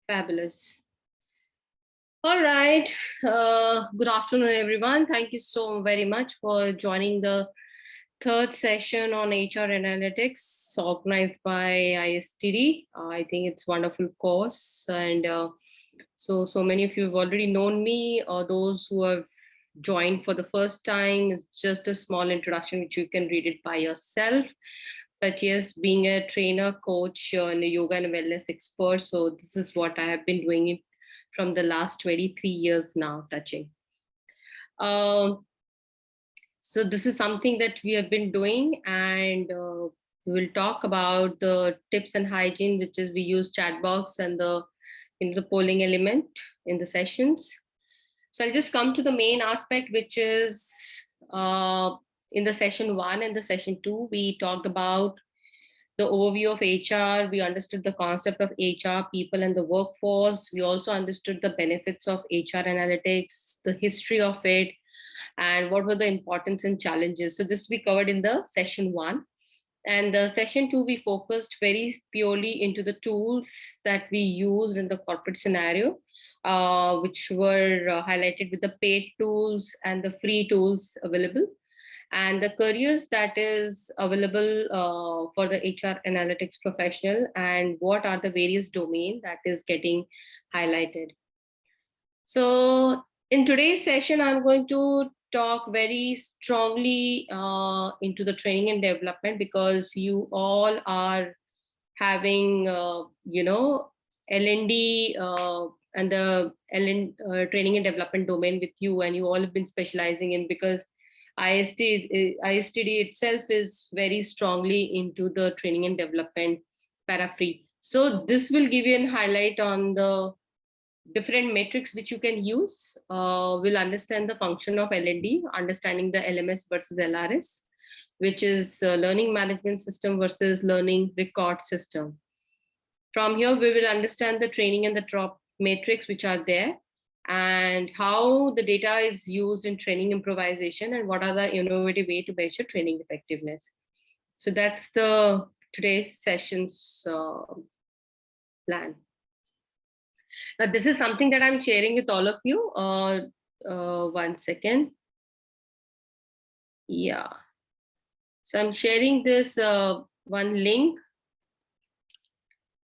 Fabulous. All right. Good afternoon, everyone. Thank you so very much for joining the third session on HR analytics organized by ISTD. I think it's a wonderful course. And so many of you have already known me, or those who have joined for the first time. It's just a small introduction, which you can read it by yourself. But yes, being a trainer, coach, and a yoga and wellness expert, so this is what I have been doing from the last 23 years now, touching. Um, so this is something that we have been doing, and we will talk about the tips and hygiene, which is we use chat box and the polling element in the sessions. So I'll just come to the main aspect, which is in the session 1 and the session 2, we talked about the overview of HR. We understood the concept of HR, people, and the workforce. We also understood the benefits of HR analytics, the history of it, and what were the importance and challenges. So this we covered in the session 1. And the session 2, we focused very purely into the tools that we used in the corporate scenario, which were highlighted with the paid tools and the free tools available, and the careers that is available for the HR analytics professional, and what are the various domain that is getting highlighted. So in today's session, I'm going to talk very strongly into the training and development, because you all are having, L&D and the training and development domain with you, and you all have been specializing in, because ISTD itself is very strongly into the training and development para-free. So this will give you a highlight on the different metrics which you can use. We'll understand the function of L&D, understanding the LMS versus LRS, which is learning management system versus learning record system. From here, we will understand the training and the drop matrix which are there, and how the data is used in training improvisation, and what are the innovative way to measure training effectiveness. So that's the today's session's plan. Now, this is something that I'm sharing with all of you. 1 second. Yeah. So I'm sharing this one link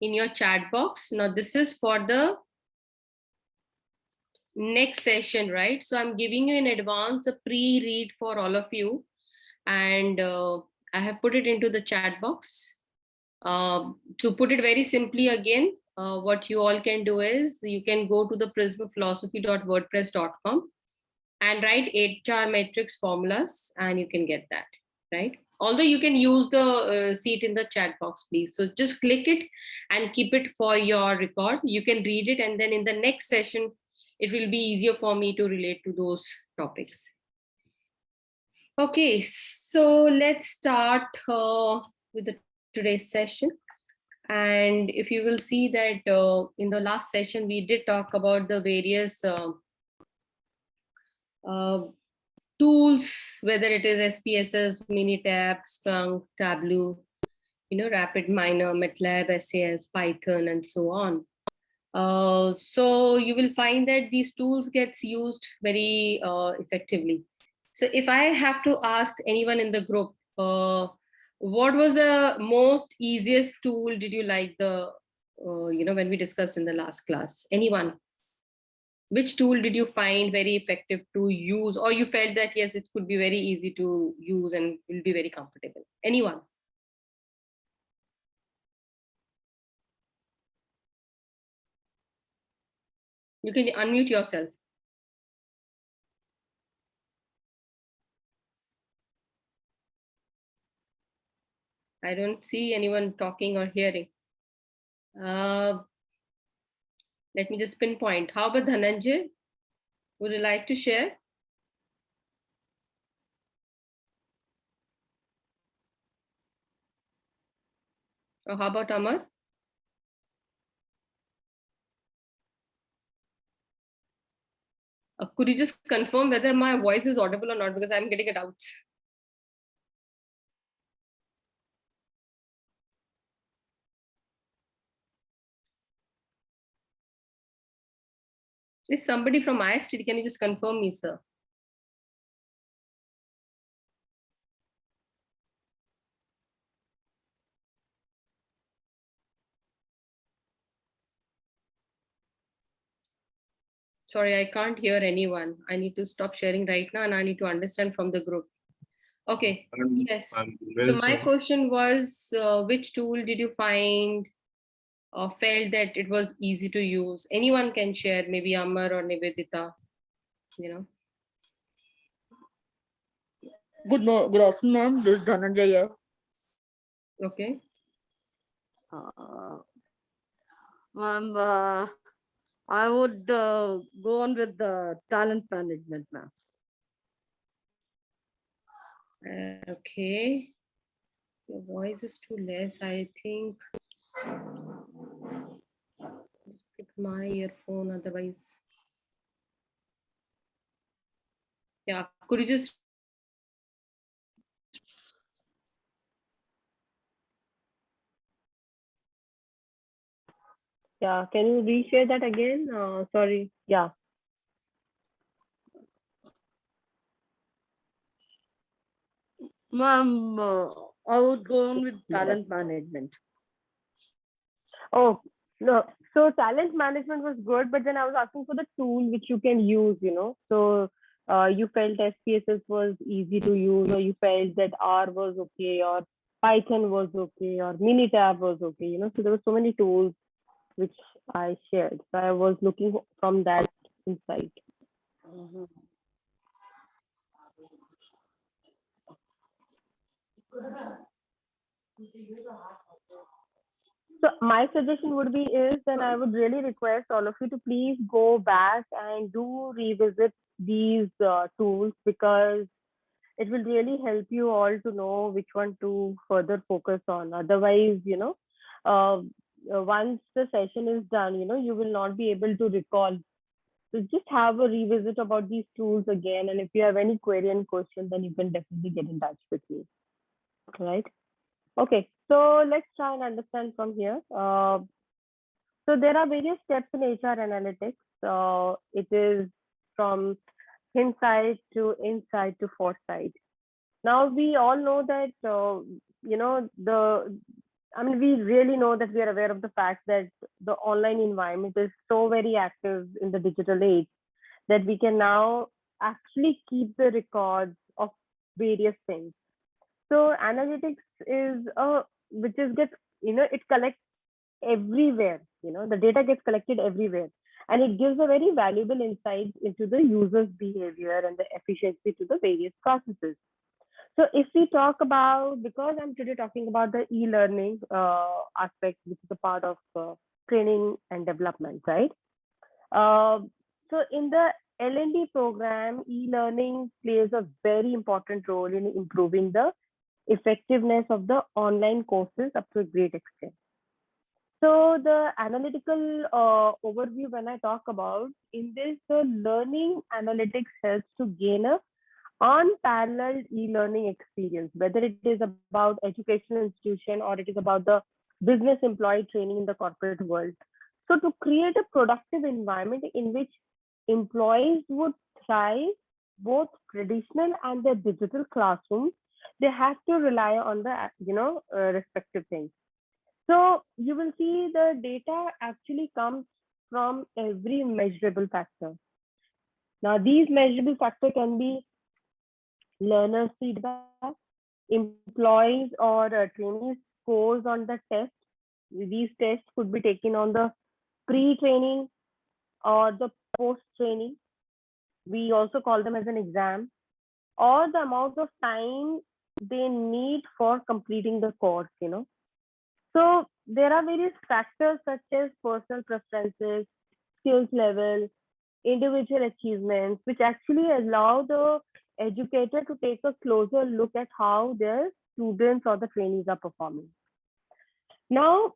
in your chat box. Now, this is for the next session, right? So I'm giving you in advance a pre-read for all of you, and I have put it into the chat box. To put it very simply again, what you all can do is you can go to the prismaphilosophy.wordpress.com and write HR matrix formulas, and you can get that, right? Although you can use the seat in the chat box, please. So just click it and keep it for your record. You can read it, and then in the next session, it will be easier for me to relate to those topics. Okay, so let's start with today's session. And if you will see that in the last session, we did talk about the various tools, whether it is SPSS, Minitab, Splunk, Tableau, RapidMiner, MATLAB, SAS, Python, and so on. So you will find that these tools gets used very effectively. So if I have to ask anyone in the group, what was the most easiest tool did you like when we discussed in the last class? Anyone? Which tool did you find very effective to use, or you felt that, yes, it could be very easy to use and will be very comfortable? Anyone? You can unmute yourself. I don't see anyone talking or hearing. Let me just pinpoint. How about Dhananjay? Would you like to share? Or how about Amar? Could you just confirm whether my voice is audible or not? Because I'm getting a doubt. Is somebody from ISTD? Can you just confirm me, sir? Sorry, I can't hear anyone. I need to stop sharing right now and I need to understand from the group. Okay, yes. So my question was, which tool did you find or felt that it was easy to use? Anyone can share, maybe Amar or Nivedita, you know. Good afternoon, ma'am. This is Dhananjay here. Okay. Ma'am, I would go on with the talent management, ma'am. Okay. Your voice is too less, I think. Just put my earphone, otherwise. Yeah, could you just Yeah, can you reshare that again? Sorry. Yeah. Ma'am, I would go on with talent management. Oh, no. So talent management was good, but then I was asking for the tool which you can use, So you felt SPSS was easy to use, or you felt that R was okay, or Python was okay, or Minitab was okay, So there were so many tools which I shared. So I was looking from that insight. So my suggestion would be is that I would really request all of you to please go back and do revisit these tools, because it will really help you all to know which one to further focus on. Otherwise, once the session is done, you will not be able to recall. So just have a revisit about these tools again. And if you have any query and question, then you can definitely get in touch with me. Right? Okay. So let's try and understand from here. So there are various steps in HR analytics. It is from hindsight to insight to foresight. Now we all know that we really know that we are aware of the fact that the online environment is so very active in the digital age that we can now actually keep the records of various things. So analytics is which is gets it collects everywhere. The data gets collected everywhere, and it gives a very valuable insight into the user's behavior and the efficiency to the various processes. So if we talk about, because I'm today talking about the e-learning aspect, which is a part of training and development, right? Uh, so in the L&D program, e-learning plays a very important role in improving the effectiveness of the online courses up to a great extent. So the analytical overview, when I talk about in this, the learning analytics helps to gain a unparalleled e-learning experience, whether it is about educational institution or it is about the business employee training in the corporate world. So to create a productive environment in which employees would thrive, both traditional and the digital classrooms, they have to rely on the respective things. So you will see the data actually comes from every measurable factor. Now these measurable factor can be learners' feedback, employees or trainees scores on the test. These tests could be taken on the pre-training or the post-training. We also call them as an exam, or the amount of time they need for completing the course. So there are various factors such as personal preferences, skills level, individual achievements, which actually allow the educator to take a closer look at how their students or the trainees are performing. Now,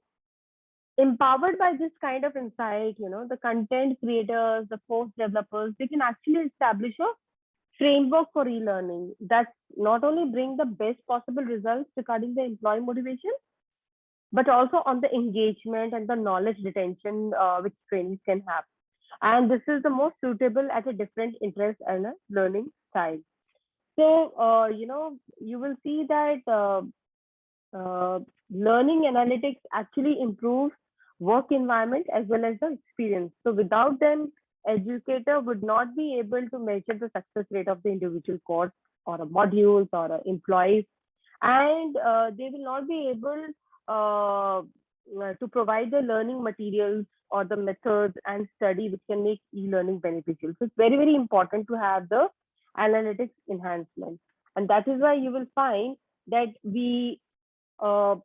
empowered by this kind of insight, the content creators, the course developers, they can actually establish a framework for e-learning that not only bring the best possible results regarding the employee motivation, but also on the engagement and the knowledge retention which trainees can have. And this is the most suitable at a different interest and a learning style. So, you will see that learning analytics actually improves work environment as well as the experience. So without them, educator would not be able to measure the success rate of the individual course or a modules or a employees, and they will not be able to provide the learning materials or the methods and study which can make e-learning beneficial. So it's very, very important to have the analytics enhancement. And that is why you will find that we uh,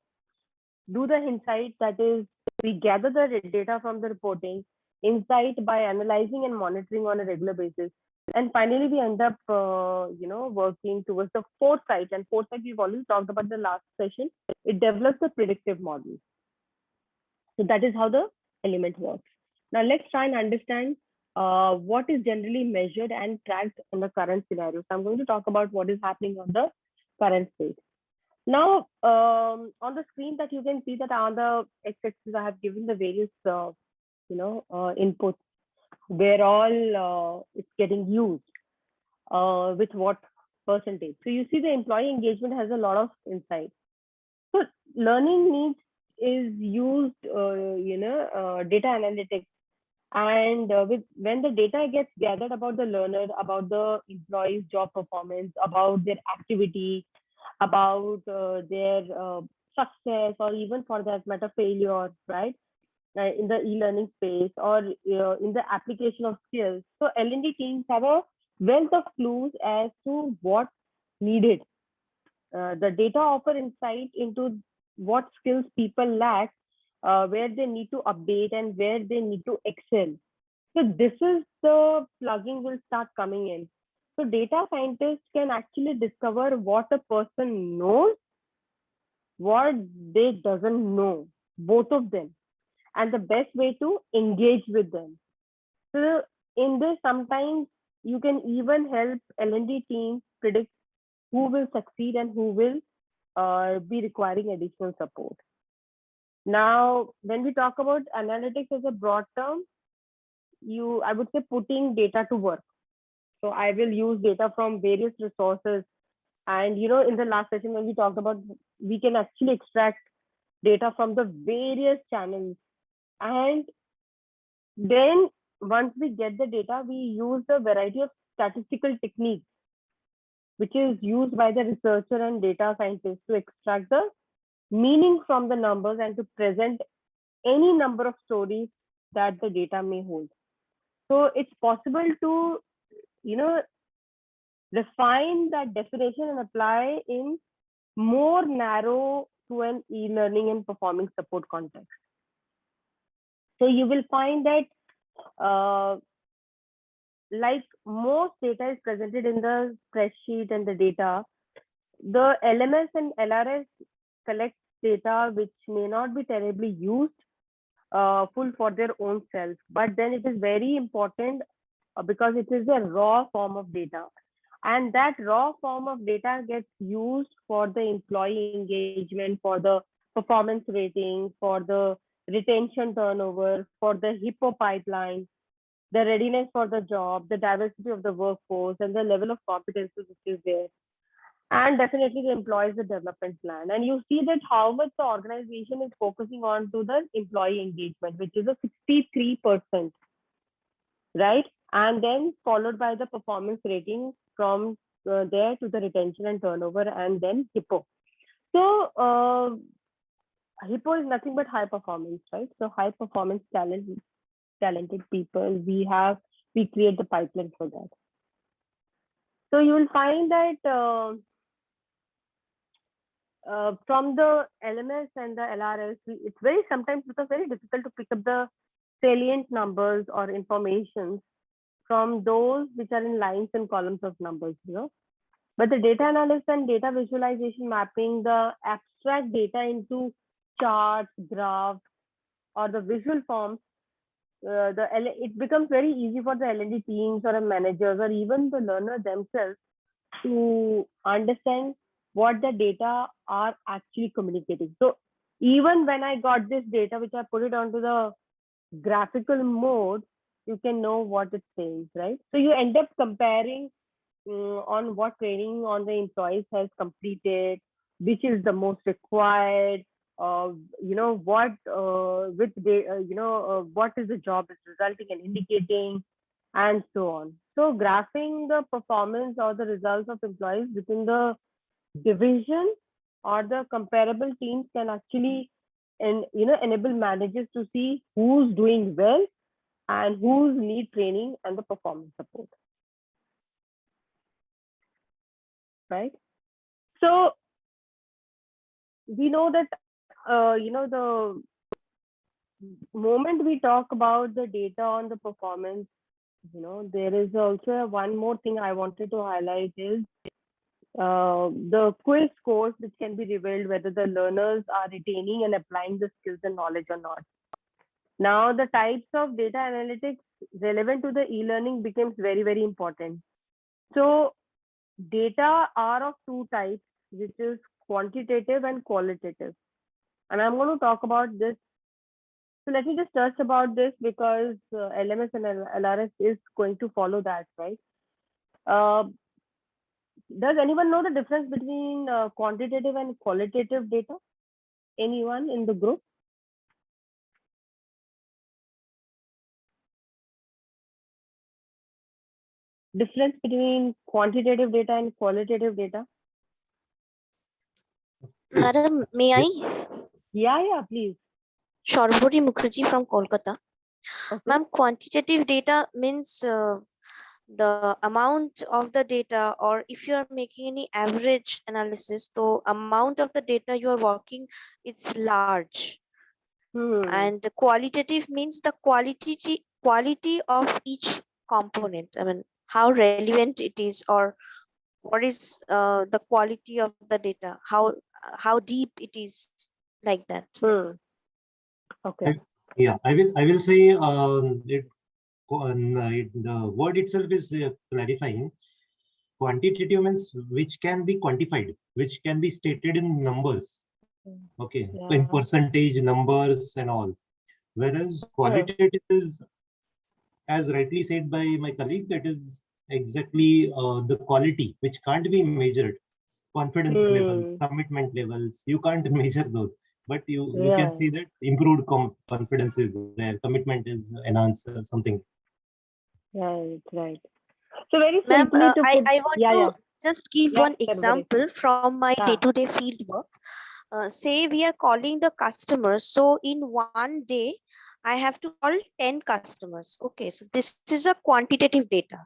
do the insight, that is, we gather the data from the reporting, insight by analyzing and monitoring on a regular basis. And finally, we end up, working towards the foresight. And foresight, we've already talked about the last session. It develops a predictive model. So that is how the element works. Now let's try and understand what is generally measured and tracked in the current scenario. So I'm going to talk about what is happening on the current state. Now, on the screen that you can see that on the x-axis, I have given the various, inputs where all it's getting used with what percentage. So you see the employee engagement has a lot of insight. So learning needs is used, data analytics. And when the data gets gathered about the learner, about the employee's job performance, about their activity, about their success, or even for that matter failure, right, in the e-learning space, or in the application of skills. So L&D teams have a wealth of clues as to what needed. The data offer insight into what skills people lack, where they need to update and where they need to excel. So this is the plugging will start coming in. So data scientists can actually discover what a person knows, what they doesn't know, both of them, and the best way to engage with them. So in this, sometimes you can even help L&D teams predict who will succeed and who will be requiring additional support. Now, when we talk about analytics as a broad term, I would say putting data to work. So I will use data from various resources. And, in the last session, when we talked about, we can actually extract data from the various channels. And then once we get the data, we use a variety of statistical techniques, which is used by the researcher and data scientist to extract the meaning from the numbers and to present any number of stories that the data may hold. So it's possible to, refine that definition and apply in more narrow to an e-learning and performing support context. So you will find that like most data is presented in the spreadsheet and the data, the LMS and LRS collect data which may not be terribly used full for their own self, but then it is very important because it is a raw form of data. And that raw form of data gets used for the employee engagement, for the performance rating, for the retention turnover, for the HIPPO pipeline, the readiness for the job, the diversity of the workforce, and the level of competency which is there. And definitely the employees, the development plan. And you see that how much the organization is focusing on to the employee engagement, which is a 63%, right? And then followed by the performance rating from there to the retention and turnover, and then HIPPO. So HIPPO is nothing but high performance, right? So high performance talented people, we create the pipeline for that. So you will find that from the LMS and the LRS, it's very sometimes because very difficult to pick up the salient numbers or information from those which are in lines and columns of numbers, But the data analysis and data visualization mapping the abstract data into charts, graphs, or the visual forms, it becomes very easy for the L&D teams or managers or even the learner themselves to understand what the data are actually communicating. So even when I got this data, which I put it onto the graphical mode, you can know what it says, right? So you end up comparing on what training on the employees has completed, which is the most required, what what is the job is resulting and indicating, and so on. So graphing the performance or the results of employees within the division or the comparable teams can actually enable managers to see who's doing well and who's need training and the performance support, right? So we know that the moment we talk about the data on the performance, there is also one more thing I wanted to highlight is the quiz scores, which can be revealed whether the learners are retaining and applying the skills and knowledge or not. Now, the types of data analytics relevant to the e-learning becomes very, very important. So data are of two types, which is quantitative and qualitative. And I'm going to talk about this. So let me just touch about this because LMS and LRS is going to follow that, right? Does anyone know the difference between quantitative and qualitative data? Anyone in the group? Difference between quantitative data and qualitative data? Madam, may I? Yeah, please. Sharbori Mukherjee from Kolkata. Okay. Ma'am, quantitative data means the amount of the data, or if you are making any average analysis, the amount of the data you are working, it's large. And qualitative means the quality of each component. I mean, how relevant it is, or what is the quality of the data, how deep it is, like that. Okay. Yeah, I will say the word itself is clarifying. Quantitative means which can be quantified, which can be stated in numbers. Okay, in percentage, numbers, and all. Whereas qualitative is, as rightly said by my colleague, that is exactly the quality which can't be measured. Confidence levels, commitment levels, you can't measure those. But you can see that improved confidence is there, commitment is enhanced, something. Right. So very simply to put, I want to just give one example from my day-to-day field work. Say we are calling the customers. So in one day, I have to call 10 customers. Okay, so this is a quantitative data.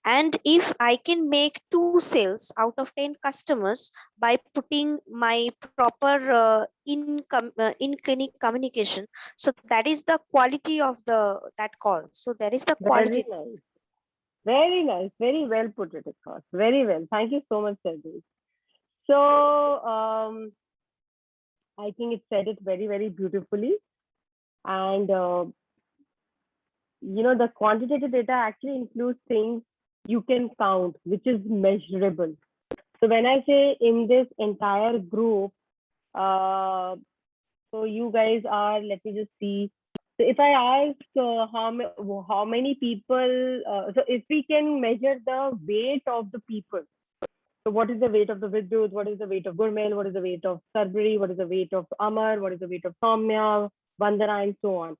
And if I can make 2 sales out of 10 customers by putting my proper in-clinic communication, so that is the quality of that call. So that is the quality. Very nice. Very well put it across. Very well. Thank you so much, Sergey. So I think it said it very, very beautifully. And the quantitative data actually includes things you can count, which is measurable. So when I say in this entire group, so you guys are, let me just see. So if I ask how many people, so if we can measure the weight of the people, so what is the weight of the Vidyut, what is the weight of Gurmail, what is the weight of Sarbari, what is the weight of Amar, what is the weight of Soumya, Vandana, and so on.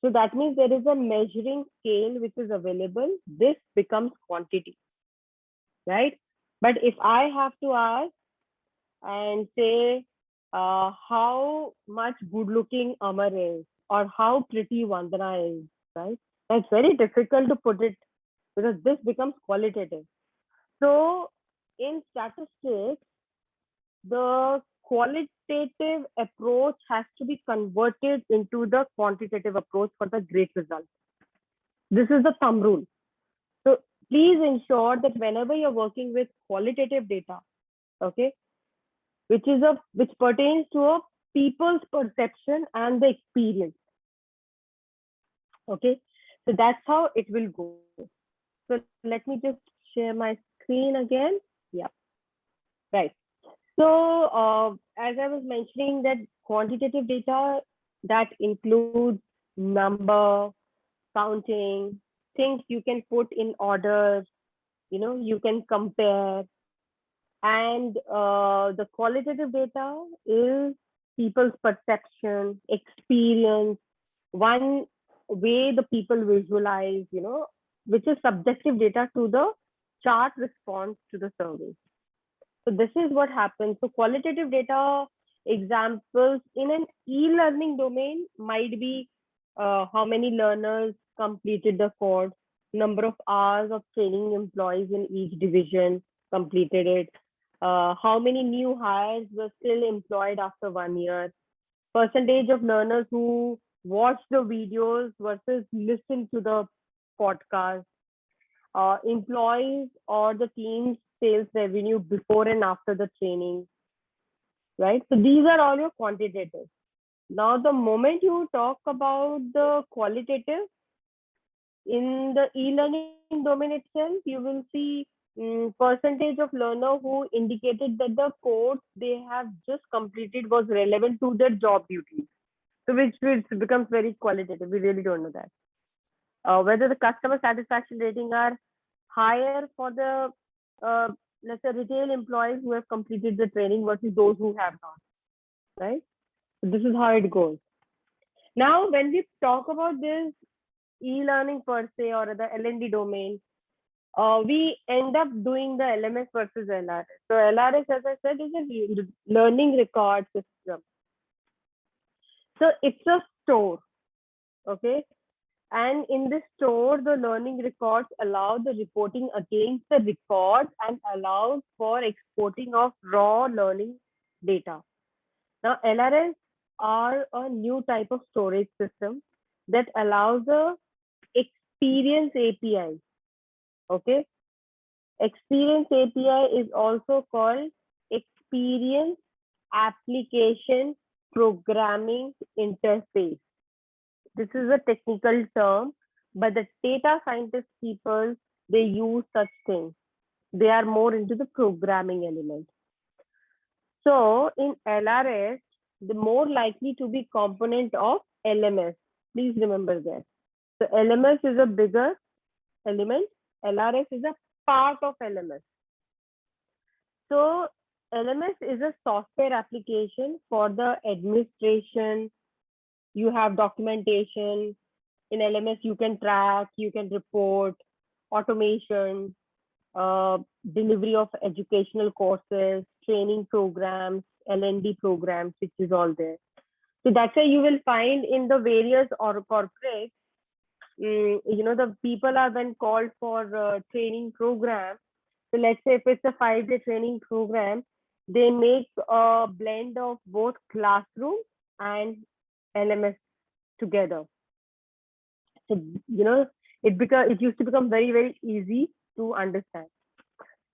So that means there is a measuring scale which is available. This becomes quantity, right? But if I have to ask and say how much good looking Amar is or how pretty Vandana is, right? That's very difficult to put it because this becomes qualitative. So in statistics, the qualitative approach has to be converted into the quantitative approach for the great result. This is the thumb rule. So please ensure that whenever you're working with qualitative data, okay, which pertains to a people's perception and the experience. Okay, so that's how it will go. So let me just share my screen again. Yeah, right. So as I was mentioning, that quantitative data that includes number, counting, things you can put in order, you can compare. And the qualitative data is people's perception, experience, one way the people visualize, which is subjective data to the chart response to the survey. So this is what happens. So qualitative data examples in an e-learning domain might be how many learners completed the course, number of hours of training employees in each division completed it, how many new hires were still employed after 1 year, percentage of learners who watch the videos versus listen to the podcast, employees or the team's sales revenue before and after the training, right? So these are all your quantitative. Now, the moment you talk about the qualitative, in the e-learning domain itself, you will see percentage of learner who indicated that the course they have just completed was relevant to their job duties. So which becomes very qualitative. We really don't know that. Whether the customer satisfaction rating are higher for the let's say retail employees who have completed the training versus those who have not, right? So this is how it goes. Now, when we talk about this e-learning per se or the L&D domain, we end up doing the LMS versus LRS. So LRS, as I said, is a learning record system. So it's a store, okay? And in this store, the learning records allow the reporting against the records and allows for exporting of raw learning data. Now, LRS are a new type of storage system that allows a experience API. Okay. Experience API is also called Experience Application Programming Interface. This is a technical term, but the data scientist people, they use such things. They are more into the programming element. So in LRS, the more likely to be component of LMS. Please remember that. So LMS is a bigger element. LRS is a part of LMS. So LMS is a software application for the administration. You have documentation. In LMS, you can track, you can report, automation, delivery of educational courses, training programs, L&D programs, which is all there. So that's why you will find in the various or corporates, the people are then called for training program. So let's say if it's a 5-day training program, they make a blend of both classroom and LMS together. So, it used to become very, very easy to understand.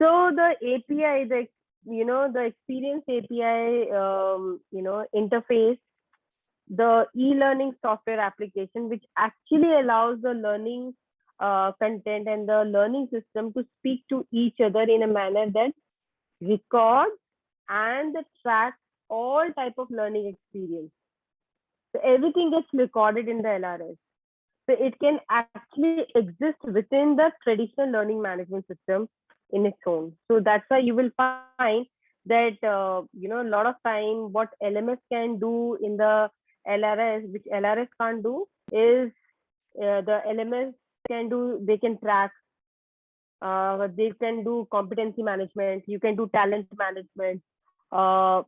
So the API, the experience API, interface, the e-learning software application, which actually allows the learning content and the learning system to speak to each other in a manner that records and tracks all type of learning experience. So everything gets recorded in the LRS. So it can actually exist within the traditional learning management system in its own. So that's why you will find that, a lot of time what LMS can do in the LRS, which LRS can't do, is the LMS can do, they can track, they can do competency management, you can do talent management,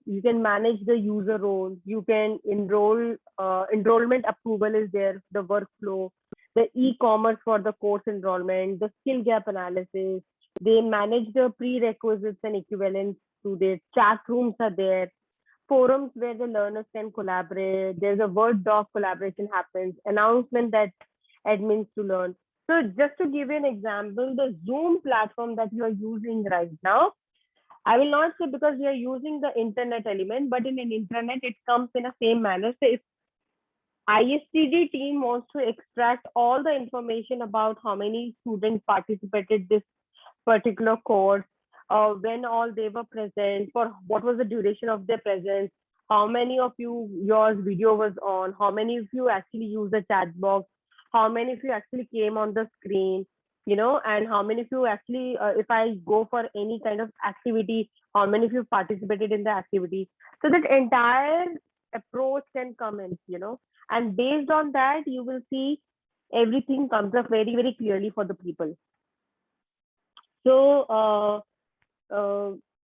you can manage the user role, you can enrollment approval is there, the workflow, the e-commerce for the course enrollment, the skill gap analysis, they manage the prerequisites and equivalents to their chat rooms are there, forums where the learners can collaborate, there's a Word doc collaboration happens, announcement that admins to learn. So just to give you an example, the Zoom platform that you are using right now, I will not say because we are using the internet element, but in an intranet, it comes in the same manner. So if ISTD team wants to extract all the information about how many students participated this particular course, when all they were present, for what was the duration of their presence, how many of your video was on, how many of you actually use the chat box, how many of you actually came on the screen, and how many of you actually, if I go for any kind of activity, how many of you participated in the activity. So that entire approach can come in, and based on that, you will see everything comes up very, very clearly for the people. So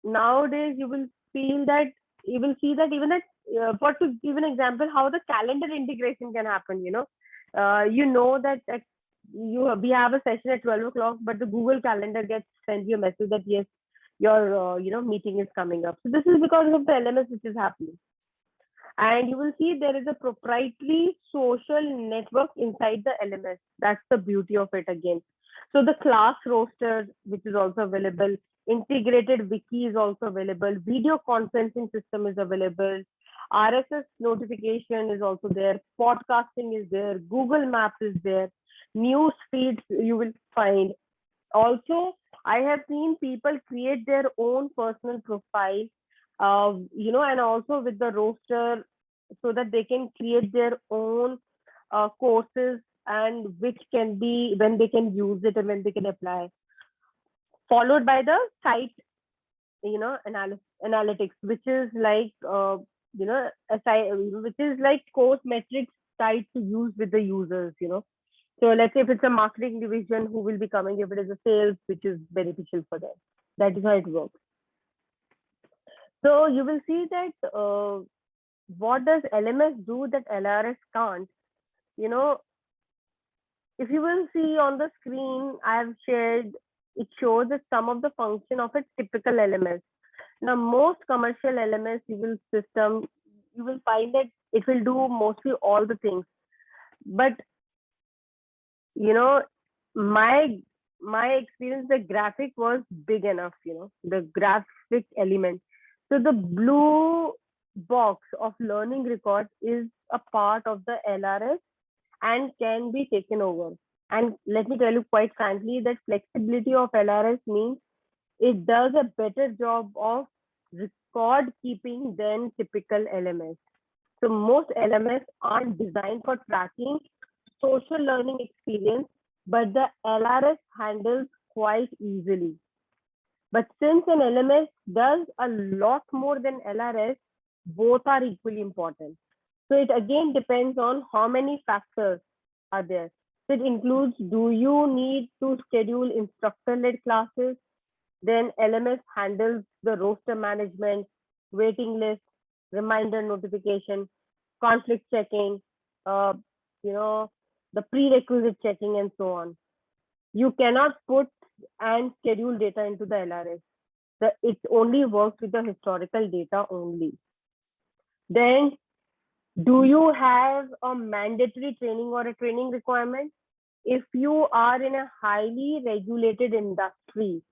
nowadays you will see that even that for to give an example how the calendar integration can happen. That we have a session at 12 o'clock, but the Google Calendar gets sent you a message that yes, your meeting is coming up. So this is because of the LMS which is happening. And you will see there is a proprietary social network inside the LMS. That's the beauty of it again. So the class roster, which is also available, integrated wiki is also available, video conferencing system is available, RSS notification is also there, podcasting is there, Google Maps is there, news feeds you will find. Also, I have seen people create their own personal profile, and also with the roster, so that they can create their own courses, and which can be when they can use it and when they can apply, followed by the site analytics, which is like which is like course metrics tied to use with the users. So let's say if it's a marketing division who will be coming, if it is a sales, which is beneficial for them. That is how it works. So you will see that what does LMS do that LRS can't? If you will see on the screen, I have shared, it shows that some of the function of a typical LMS. Now, most commercial LMS you will find that it will do mostly all the things. But my experience, the graphic was big enough, the graphic element. So the blue box of learning record is a part of the LRS and can be taken over. And let me tell you quite frankly that flexibility of LRS means it does a better job of record keeping than typical LMS. So most LMS aren't designed for tracking social learning experience, but the LRS handles quite easily. But since an LMS does a lot more than LRS, both are equally important. So it again depends on how many factors are there. So it includes, do you need to schedule instructor-led classes? Then LMS handles the roster management, waiting list, reminder notification, conflict checking, the prerequisite checking, and so on. You cannot put and schedule data into the LRS. It only works with the historical data only. Then, do you have a mandatory training or a training requirement? If you are in a highly regulated industry,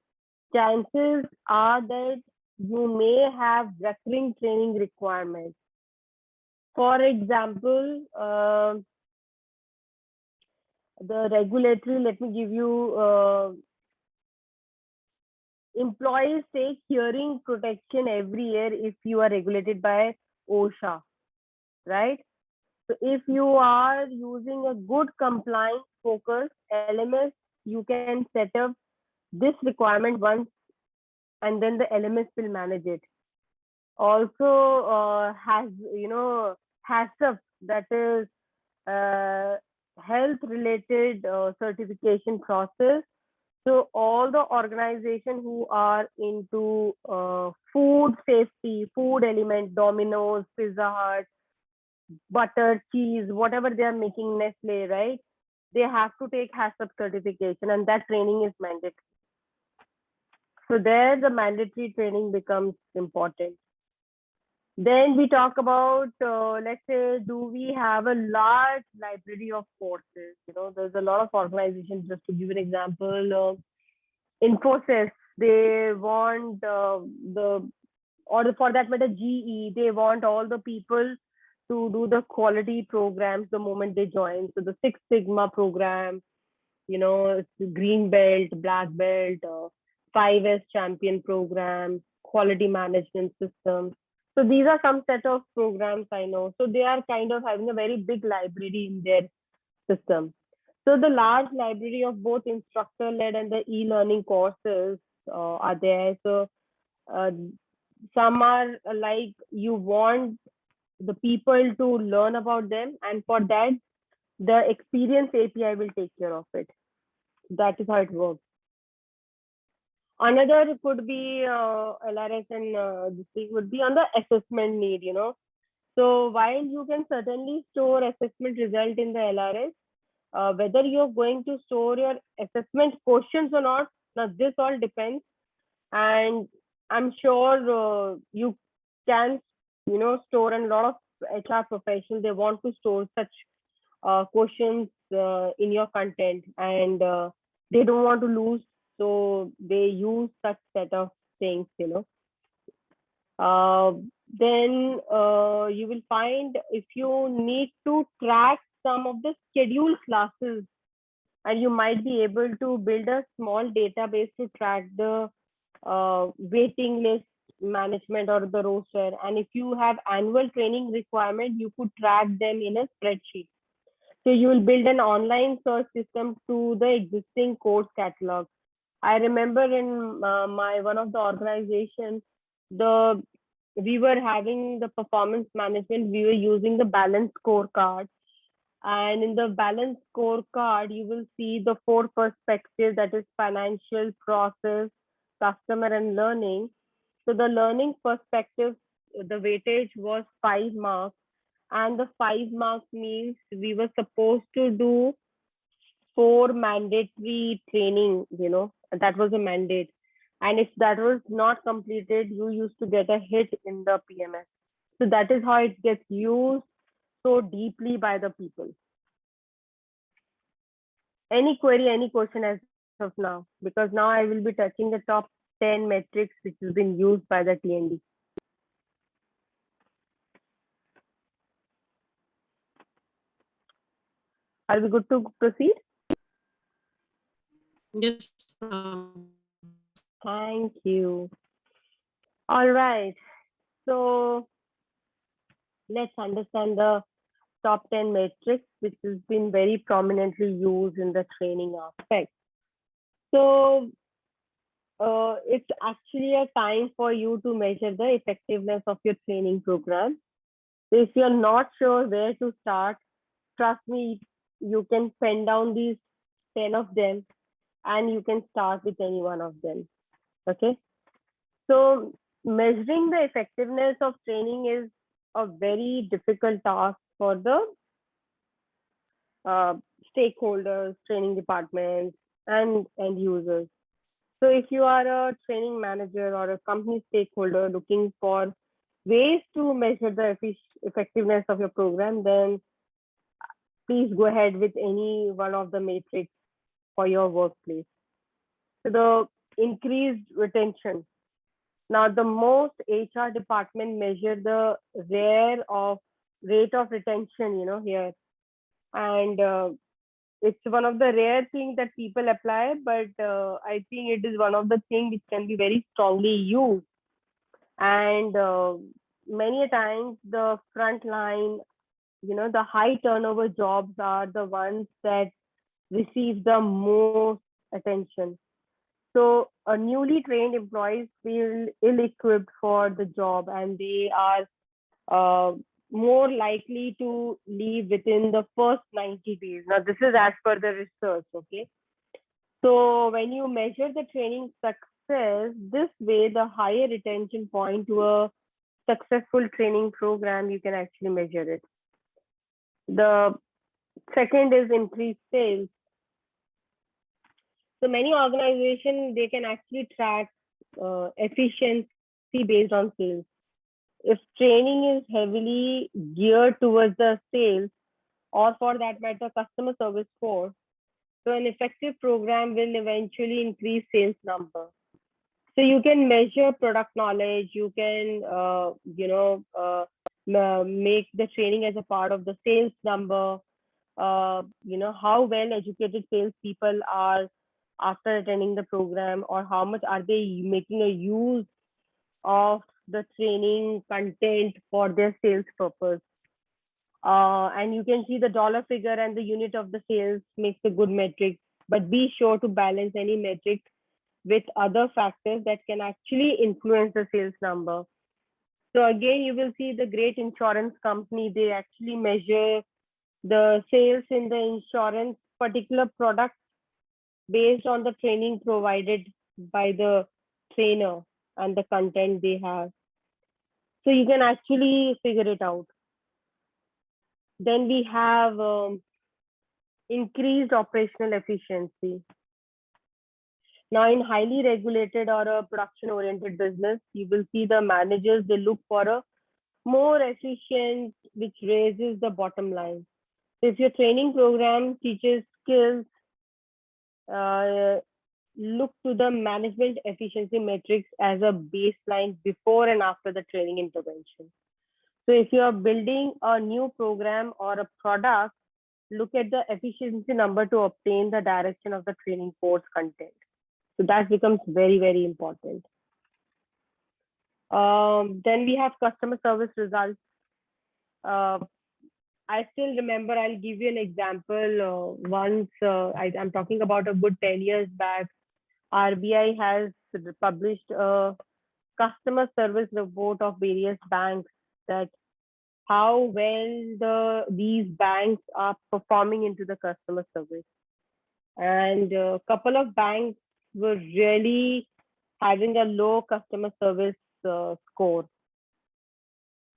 chances are that you may have recurring training requirements. For example, the regulatory, let me give you, employees take hearing protection every year if you are regulated by OSHA, right? So if you are using a good compliance focus LMS, you can set up this requirement once, and then the LMS will manage it. Also has, HACCP, that is health related certification process. So all the organizations who are into food safety, food element, Domino's, Pizza Hut, butter, cheese, whatever they are making, Nestle, right? They have to take HACCP certification, and that training is mandatory. So there the mandatory training becomes important. Then we talk about, let's say, do we have a large library of courses? There's a lot of organizations, just to give an example, Infosys, they want or for that matter, GE, they want all the people to do the quality programs the moment they join. So the Six Sigma program, Green Belt, Black Belt, 5S Champion program, quality management system. So these are some set of programs I know. So they are kind of having a very big library in their system. So the large library of both instructor-led and the e-learning courses are there. So some are like you want the people to learn about them, and for that, the experience API will take care of it. That is how it works. Another could be LRS, and this thing would be on the assessment need, you know. So while you can certainly store assessment result in the LRS, whether you're going to store your assessment questions or not, now this all depends. And I'm sure you can, you know, store, and a lot of HR professionals, they want to store such questions in your content, and they don't want to lose, so they use such set of things, you know. Then you will find if you need to track some of the scheduled classes, and you might be able to build a small database to track the waiting list management or the roster. And if you have annual training requirement, you could track them in a spreadsheet. So you will build an online search system to the existing course catalog. I remember in my one of the organizations, we were having the performance management. We were using the balance scorecard, and in the balance scorecard, you will see the 4 perspectives, that is financial, process, customer, and learning. So the learning perspective, the weightage was 5 marks, and the 5 marks means we were supposed to do 4 mandatory training, you know, that was a mandate. And if that was not completed, you used to get a hit in the PMS. So that is how it gets used so deeply by the people. Any query, any question as of now? Because now I will be touching the top 10 metrics which has been used by the TND. Are we good to proceed? Yes. Thank you. All right. So let's understand the top 10 metrics, which has been very prominently used in the training aspect. So it's actually a time for you to measure the effectiveness of your training program. So if you're not sure where to start, trust me, you can pen down these 10 of them, and you can start with any one of them. Okay. So measuring the effectiveness of training is a very difficult task for the stakeholders, training departments, and end users. So if you are a training manager or a company stakeholder looking for ways to measure the effectiveness of your program, then please go ahead with any one of the metrics for your workplace. So the increased retention. Now, the most HR department measure the rate of retention, you know, here. And it's one of the rare things that people apply, but I think it is one of the things which can be very strongly used. And many a times the front line, you know, the high turnover jobs are the ones that receive the most attention. So a newly trained employees feel ill-equipped for the job, and they are more likely to leave within the first 90 days. Now, this is as per the research, okay? So when you measure the training success, this way, the higher retention point to a successful training program, you can actually measure it. The second is increased sales. So many organizations, they can actually track efficiency based on sales. If training is heavily geared towards the sales, or for that matter, customer service force, so an effective program will eventually increase sales number. So you can measure product knowledge, you can, make the training as a part of the sales number, how well educated salespeople are after attending the program, or how much are they making a use of the training content for their sales purpose. And you can see the dollar figure and the unit of the sales makes a good metric, but be sure to balance any metric with other factors that can actually influence the sales number. So again, you will see the great insurance company, they actually measure the sales in the insurance particular product based on the training provided by the trainer and the content they have. So you can actually figure it out. Then we have increased operational efficiency. Now, in highly regulated or a production-oriented business, you will see the managers, they look for a more efficient, which raises the bottom line. So if your training program teaches skills, look to the management efficiency metrics as a baseline before and after the training intervention. So if you are building a new program or a product, look at the efficiency number to obtain the direction of the training course content. So that becomes very, very important. Then we have customer service results. I still remember, I'll give you an example. Once I'm talking about a good 10 years back, RBI has published a customer service report of various banks, that how well these banks are performing into the customer service. And a couple of banks were really having a low customer service score,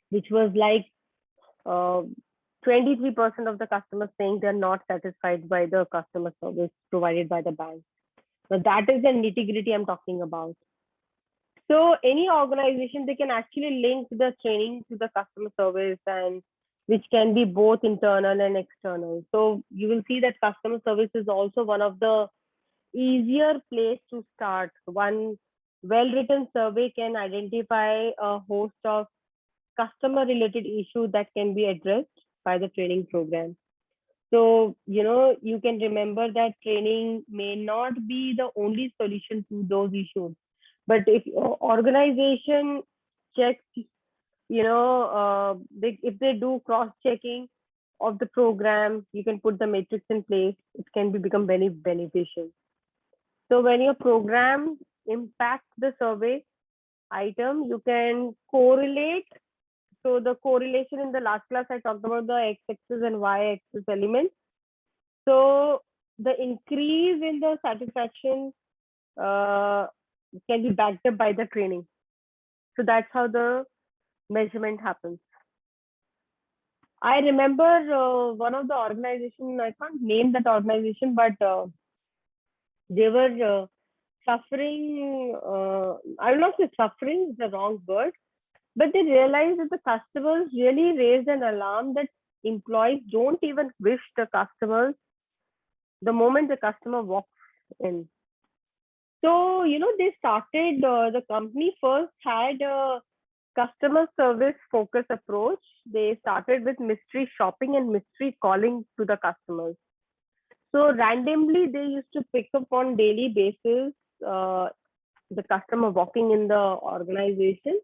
which was like 23% of the customers saying they're not satisfied by the customer service provided by the bank. Now that is the nitty-gritty I'm talking about. So any organization, they can actually link the training to the customer service, and which can be both internal and external. So you will see that customer service is also one of the easier place to start. One well-written survey can identify a host of customer related issues that can be addressed by the training program. So, you can remember that training may not be the only solution to those issues, but if your organization checks, if they do cross-checking of the program, you can put the matrix in place, it can become very beneficial. So when your program impacts the survey item, you can correlate. So the correlation in the last class, I talked about the x-axis and y-axis elements. So the increase in the satisfaction can be backed up by the training. So that's how the measurement happens. I remember one of the organization, I can't name that organization, but they were suffering. I will not say suffering is the wrong word, but they realized that the customers really raised an alarm that employees don't even wish the customers the moment the customer walks in. So, they started, the company first had a customer service focus approach. They started with mystery shopping and mystery calling to the customers. So randomly, they used to pick up on daily basis the customer walking in the organization.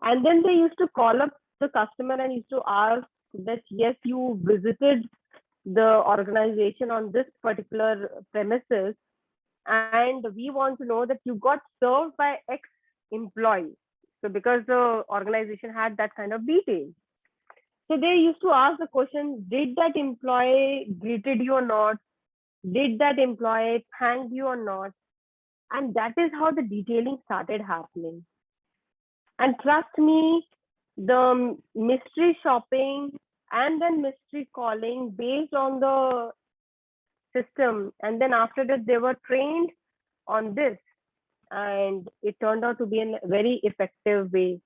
And then they used to call up the customer and used to ask that, yes, you visited the organization on this particular premises, and we want to know that you got served by X employee. So because the organization had that kind of detail. So they used to ask the question, did that employee greeted you or not? Did that employee thank you or not? And that is how the detailing started happening. And trust me, the mystery shopping and then mystery calling based on the system, and then after that they were trained on this, and it turned out to be a very effective way.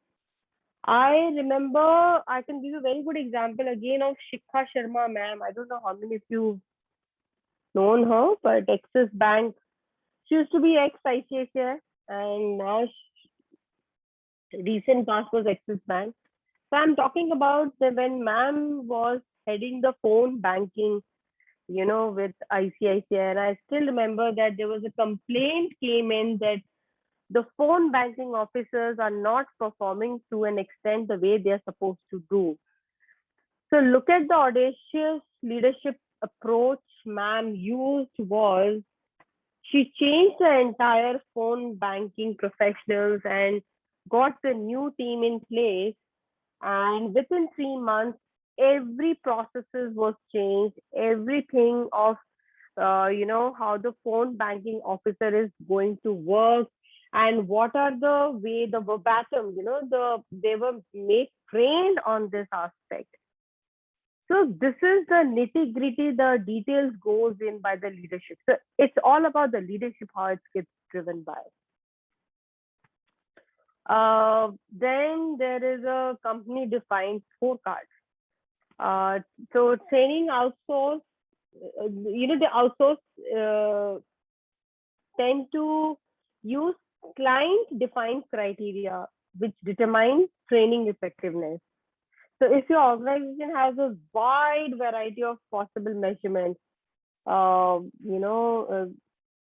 I remember, I can give you a very good example again of Shikha Sharma ma'am. I don't know how many of you known her, but Axis Bank, she used to be ex-ICICI, and now recent past was Axis Bank. So I'm talking about when ma'am was heading the phone banking, with ICICI, and I still remember that there was a complaint came in that the phone banking officers are not performing to an extent the way they're supposed to do. So look at the audacious leadership approach ma'am used was, she changed the entire phone banking professionals and got the new team in place. And within 3 months, every processes was changed, everything of how the phone banking officer is going to work, and what are the way the verbatim, they were made trained on this aspect. So this is the nitty gritty, the details goes in by the leadership. So it's all about the leadership, how it gets driven by. Then there is a company defined scorecard. So training outsource, the outsource tend to use client defined criteria which determine training effectiveness. So if your organization has a wide variety of possible measurements,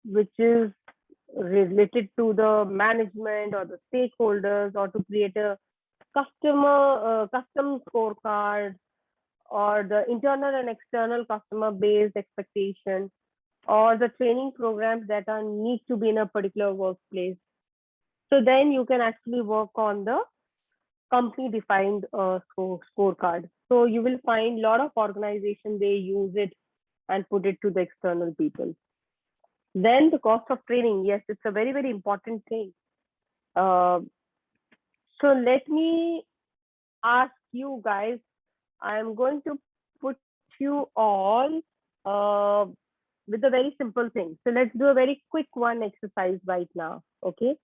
which is related to the management or the stakeholders, or to create a custom scorecard, or the internal and external customer based expectation, or the training programs that are need to be in a particular workplace. So then you can actually work on the company defined scorecard. So you will find a lot of organizations, they use it and put it to the external people. Then the cost of training, yes, it's a very, very important thing. So let me ask you guys, I'm going to put you all with a very simple thing. So let's do a very quick one exercise right now, okay?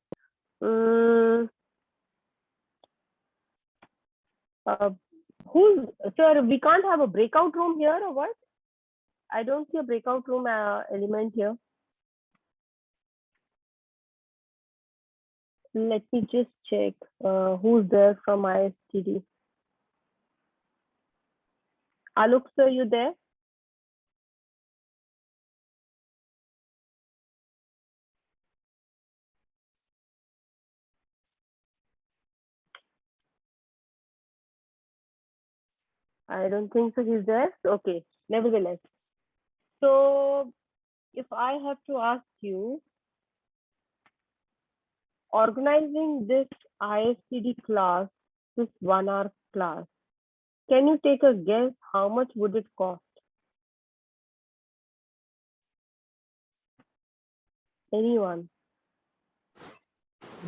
Sir, we can't have a breakout room here or what? I don't see a breakout room element here. Let me just check who's there from ISTD. Alok sir, you there? I don't think so he's there. Okay, nevertheless. So if I have to ask you, organizing this ISTD class, this 1 hour class, can you take a guess how much would it cost? Anyone?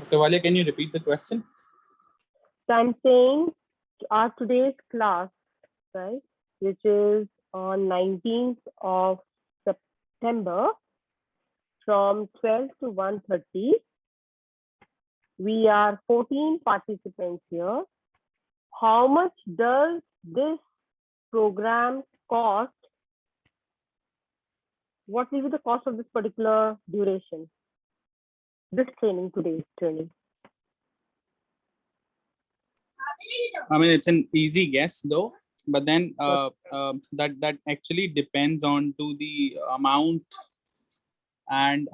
Okay, Valia, can you repeat the question? So I'm saying our today's class, right, which is on 19th of September from 12 to 1:30. We are 14 participants here. How much does this program cost? What will be the cost of this particular duration? This training, today's training. I mean, it's an easy guess though, but then that actually depends on to the amount and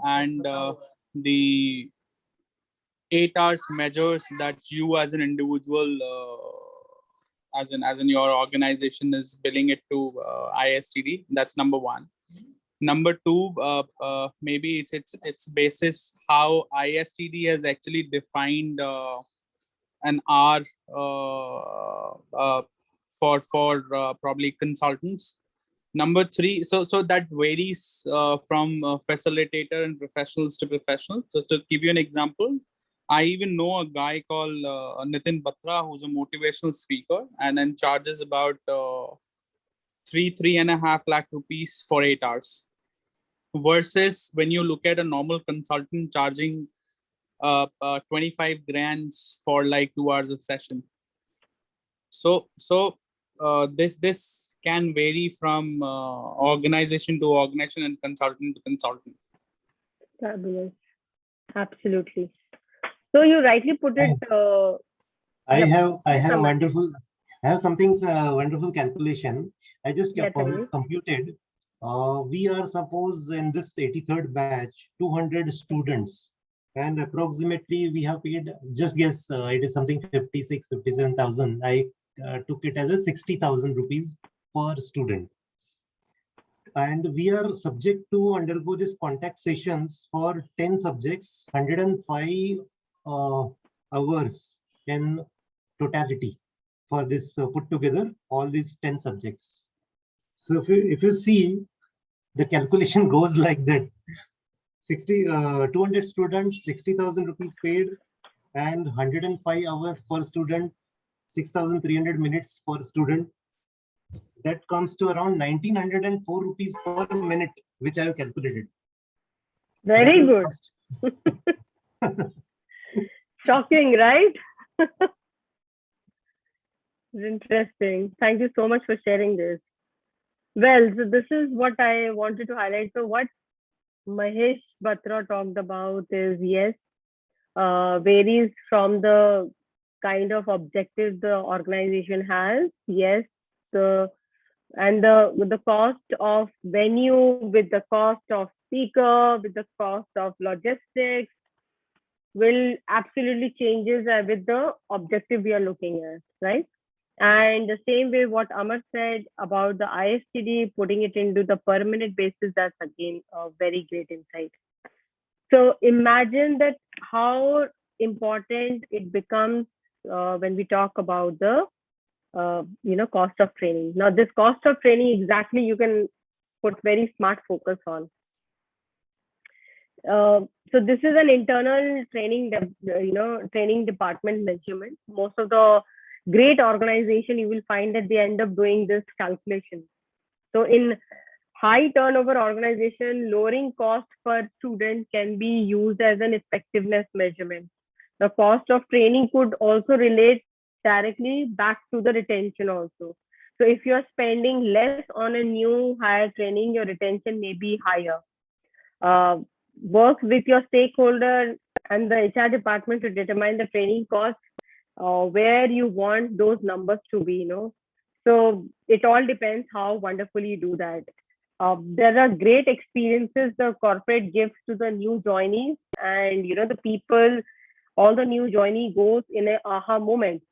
the 8 hours measures that you as an individual, as in your organization is billing it to ISTD. That's number one. Number two, maybe it's basis how ISTD has actually defined an hour for probably consultants. Number three, so that varies from facilitator and professionals to professionals. So to give you an example, I even know a guy called Nitin Batra, who's a motivational speaker, and then charges about 3.5 lakh rupees for 8 hours. Versus when you look at a normal consultant charging 25 grands for like 2 hours of session. So this can vary from organization to organization and consultant to consultant. Fabulous. Absolutely. So you rightly put it. I have something wonderful calculation. I just computed. We are suppose in this 83rd batch 200 students, and approximately we have paid, just guess, it is something 57,000. I took it as a 60,000 rupees per student. And we are subject to undergo this contact sessions for 10 subjects, 105 hours in totality for this put together all these 10 subjects. So if you see, the calculation goes like that: 200 students, 60,000 rupees paid, and 105 hours per student, 6,300 minutes per student. That comes to around 1,904 rupees per minute, which I have calculated. Very good. Shocking, right? Interesting. Thank you so much for sharing this. Well, so this is what I wanted to highlight. So what Mahesh Batra talked about is, yes, varies from the kind of objective the organization has. Yes, the with the cost of venue, with the cost of speaker, with the cost of logistics, will absolutely changes with the objective we are looking at, right? And the same way what Amar said about the ISTD, putting it into the per minute basis, that's again a very great insight. So imagine that how important it becomes when we talk about the cost of training. Now this cost of training, exactly, you can put very smart focus on. So this is an internal training, training department measurement. Most of the great organization, you will find that they end up doing this calculation. So in high turnover organization, lowering cost per student can be used as an effectiveness measurement. The cost of training could also relate directly back to the retention also. So if you're spending less on a new hire training, your retention may be higher. Work with your stakeholder and the HR department to determine the training cost, where you want those numbers to be, So it all depends how wonderfully you do that. There are great experiences the corporate gives to the new joinees, and the people, all the new joinee goes in an aha moment.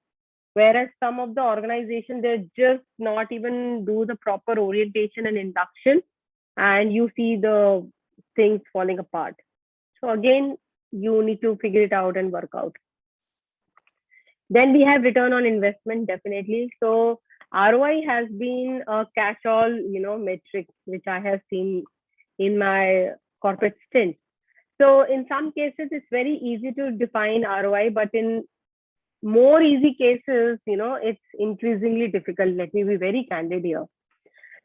Whereas some of the organization, they just not even do the proper orientation and induction, and you see the things falling apart. So again, you need to figure it out and work out. Then we have return on investment, definitely. So ROI has been a catch-all, metric, which I have seen in my corporate stint. So in some cases, it's very easy to define ROI, but in more easy cases, it's increasingly difficult. Let me be very candid here.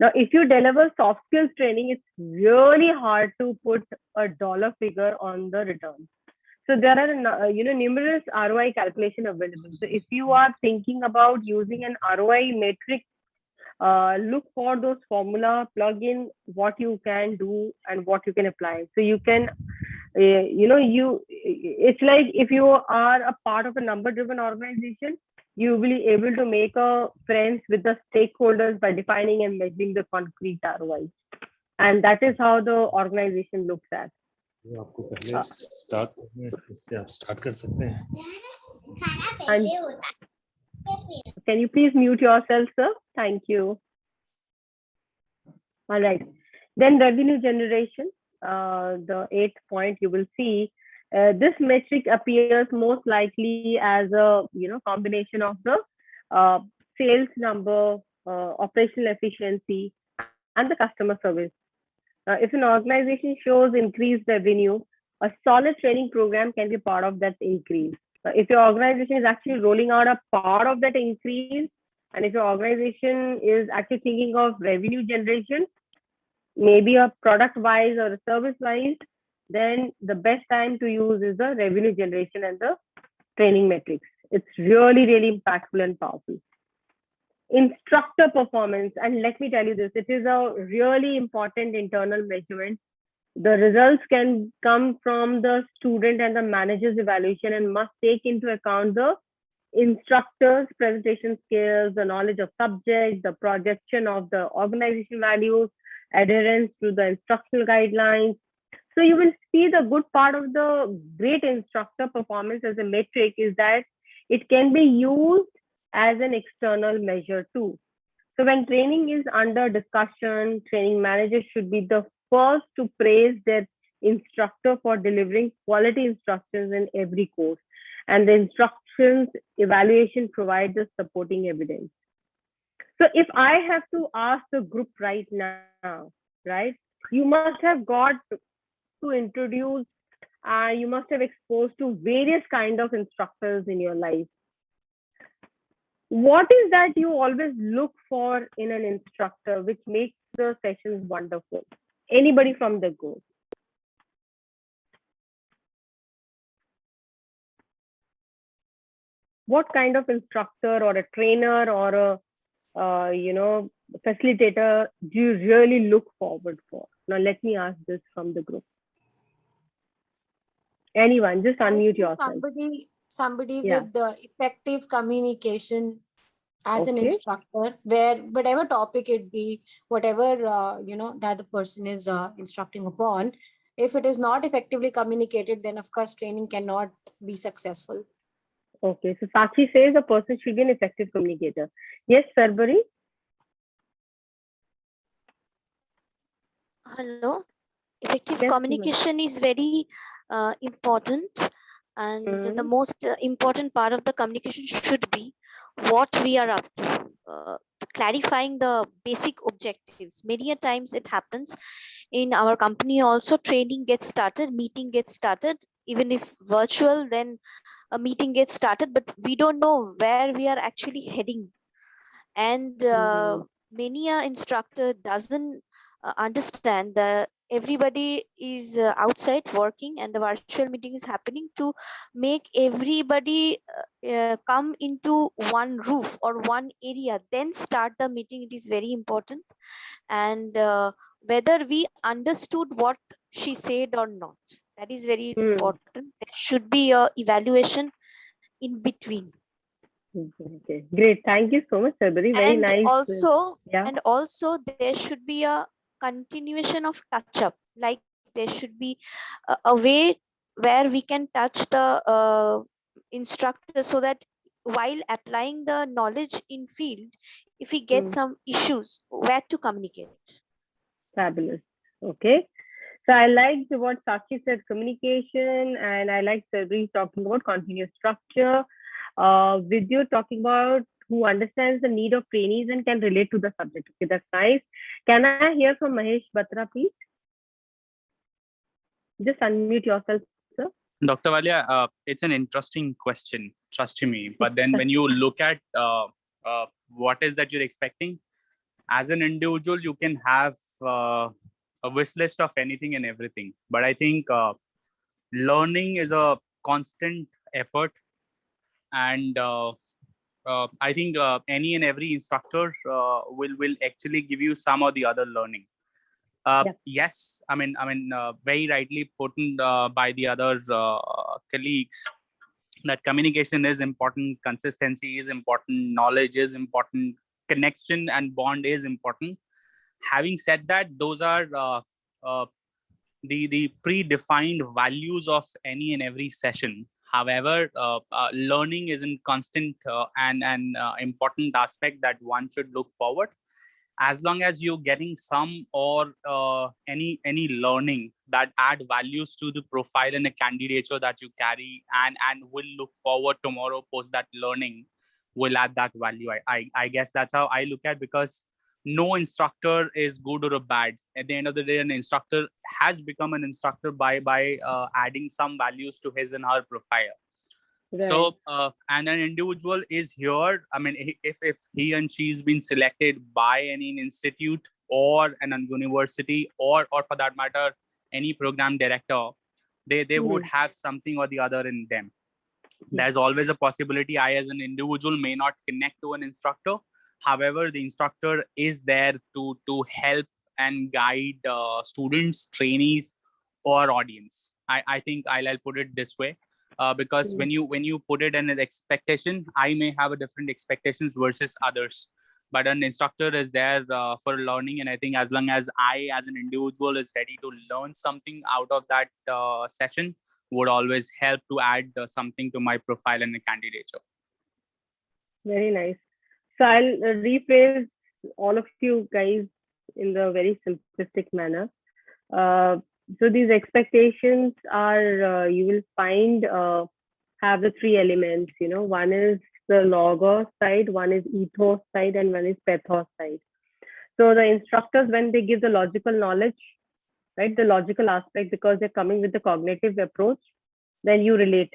Now, if you deliver soft skills training, it's really hard to put a dollar figure on the return. So there are, numerous ROI calculation available. So if you are thinking about using an ROI metric, look for those formula, plug in what you can do and what you can apply. So you can, it's like if you are a part of a number-driven organization, you will be able to make a friends with the stakeholders by defining and measuring the concrete ROI. And that is how the organization looks at. आपको पहले start करना है, इससे आप start कर सकते हैं. Can you please mute yourself, sir? Thank you. All right. Then revenue generation, the 8th point you will see. This metric appears most likely as a combination of the sales number, operational efficiency, and the customer service. If an organization shows increased revenue, a solid training program can be part of that increase. If your organization is actually rolling out a part of that increase, and if your organization is actually thinking of revenue generation, maybe a product wise or a service wise, then the best time to use is the revenue generation and the training metrics. It's really, really impactful and powerful. Instructor performance, and let me tell you this, it is a really important internal measurement. The results can come from the student and the manager's evaluation and must take into account the instructor's presentation skills, the knowledge of subject, the projection of the organization values, adherence to the instructional guidelines. So you will see the good part of the great instructor performance as a metric is that it can be used as an external measure too. So when training is under discussion, training managers should be the first to praise their instructor for delivering quality instructions in every course. And the instructions evaluation provides us supporting evidence. So if I have to ask the group right now, right, you must have got to introduce, you must have exposed to various kind of instructors in your life. What is that you always look for in an instructor which makes the sessions wonderful? Anybody from the group? What kind of instructor or a trainer or a facilitator do you really look forward for? Now let me ask this from the group. Anyone, just unmute yourself. Somebody Yeah. with the effective communication as an Okay. instructor, where whatever topic it be, whatever that the person is instructing upon, if it is not effectively communicated, then of course training cannot be successful. Okay, so Sakshi says a person should be an effective communicator. Yes, Sarbari? Hello. Effective Yes, communication is very important, and the most important part of the communication should be what we are up to, clarifying the basic objectives. Many a times it happens in our company also, training gets started, meeting gets started, even if virtual, then a meeting gets started, but we don't know where we are actually heading. And many a instructor doesn't understand that everybody is outside working and the virtual meeting is happening to make everybody come into one roof or one area, then start the meeting. It is very important. And whether we understood what she said or not, that is very important. There should be a evaluation in between. Okay, great. Thank you so much, Sarbari. Very And nice. also there should be a continuation of touch up. Like there should be a way where we can touch the instructor, so that while applying the knowledge in field, if we get some issues, where to communicate. Fabulous. Okay. So I liked what Sakshi said, communication, and I liked Sarbari talking about continuous structure. Vidya talking about who understands the need of trainees and can relate to the subject. Okay, that's nice. Can I hear from Mahesh Batra, please? Just unmute yourself, sir. Dr. Walia, it's an interesting question, trust me. But then when you look at what is that you're expecting, as an individual, you can have a wish list of anything and everything. But I think learning is a constant effort. And I think any and every instructor will actually give you some or the other learning. Yes, I mean, very rightly put by the other colleagues that communication is important, consistency is important, knowledge is important, connection and bond is important. Having said that, those are the predefined values of any and every session. However, learning is a constant and important aspect that one should look forward. As long as you're getting some or any learning that add values to the profile and a candidature that you carry, and will look forward tomorrow post that learning, will add that value. I guess that's how I look at, because no instructor is good or a bad. At the end of the day, an instructor has become an instructor by adding some values to his and her profile. Right. So and an individual is here, I mean, if he and she's been selected by any institute or an university, or for that matter any program director, they would have something or the other in them. There's always a possibility I as an individual may not connect to an instructor. However, the instructor is there to help and guide students, trainees, or audience. I think I'll put it this way, because when you put it in an expectation, I may have a different expectations versus others. But an instructor is there for learning, and I think as long as I as an individual is ready to learn something out of that session, would always help to add something to my profile and a candidature. Very nice. So I'll rephrase all of you guys in the very simplistic manner. Uh, so these expectations are, you will find, have the three elements. One is the logos side, one is ethos side, and one is pathos side. So the instructors, when they give the logical knowledge, right, the logical aspect, because they're coming with the cognitive approach, then you relate.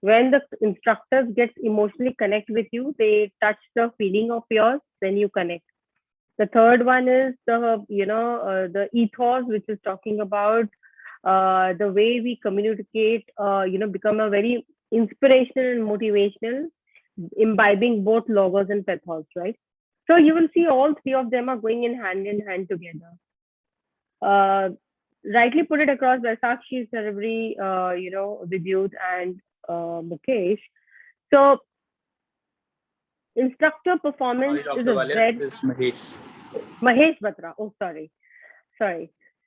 When the instructors get emotionally connect with you, they touch the feeling of yours, then you connect. The third one is the ethos, which is talking about the way we communicate, become a very inspirational and motivational, imbibing both logos and pathos, right? So you will see all three of them are going in hand together. uh, Rightly put it across by Sakshi, Cerebri, Vidyut, and Mukesh. So instructor performance Sorry, is Dr. a Valia, very this is Mahesh. Mahesh Batra. Oh, sorry.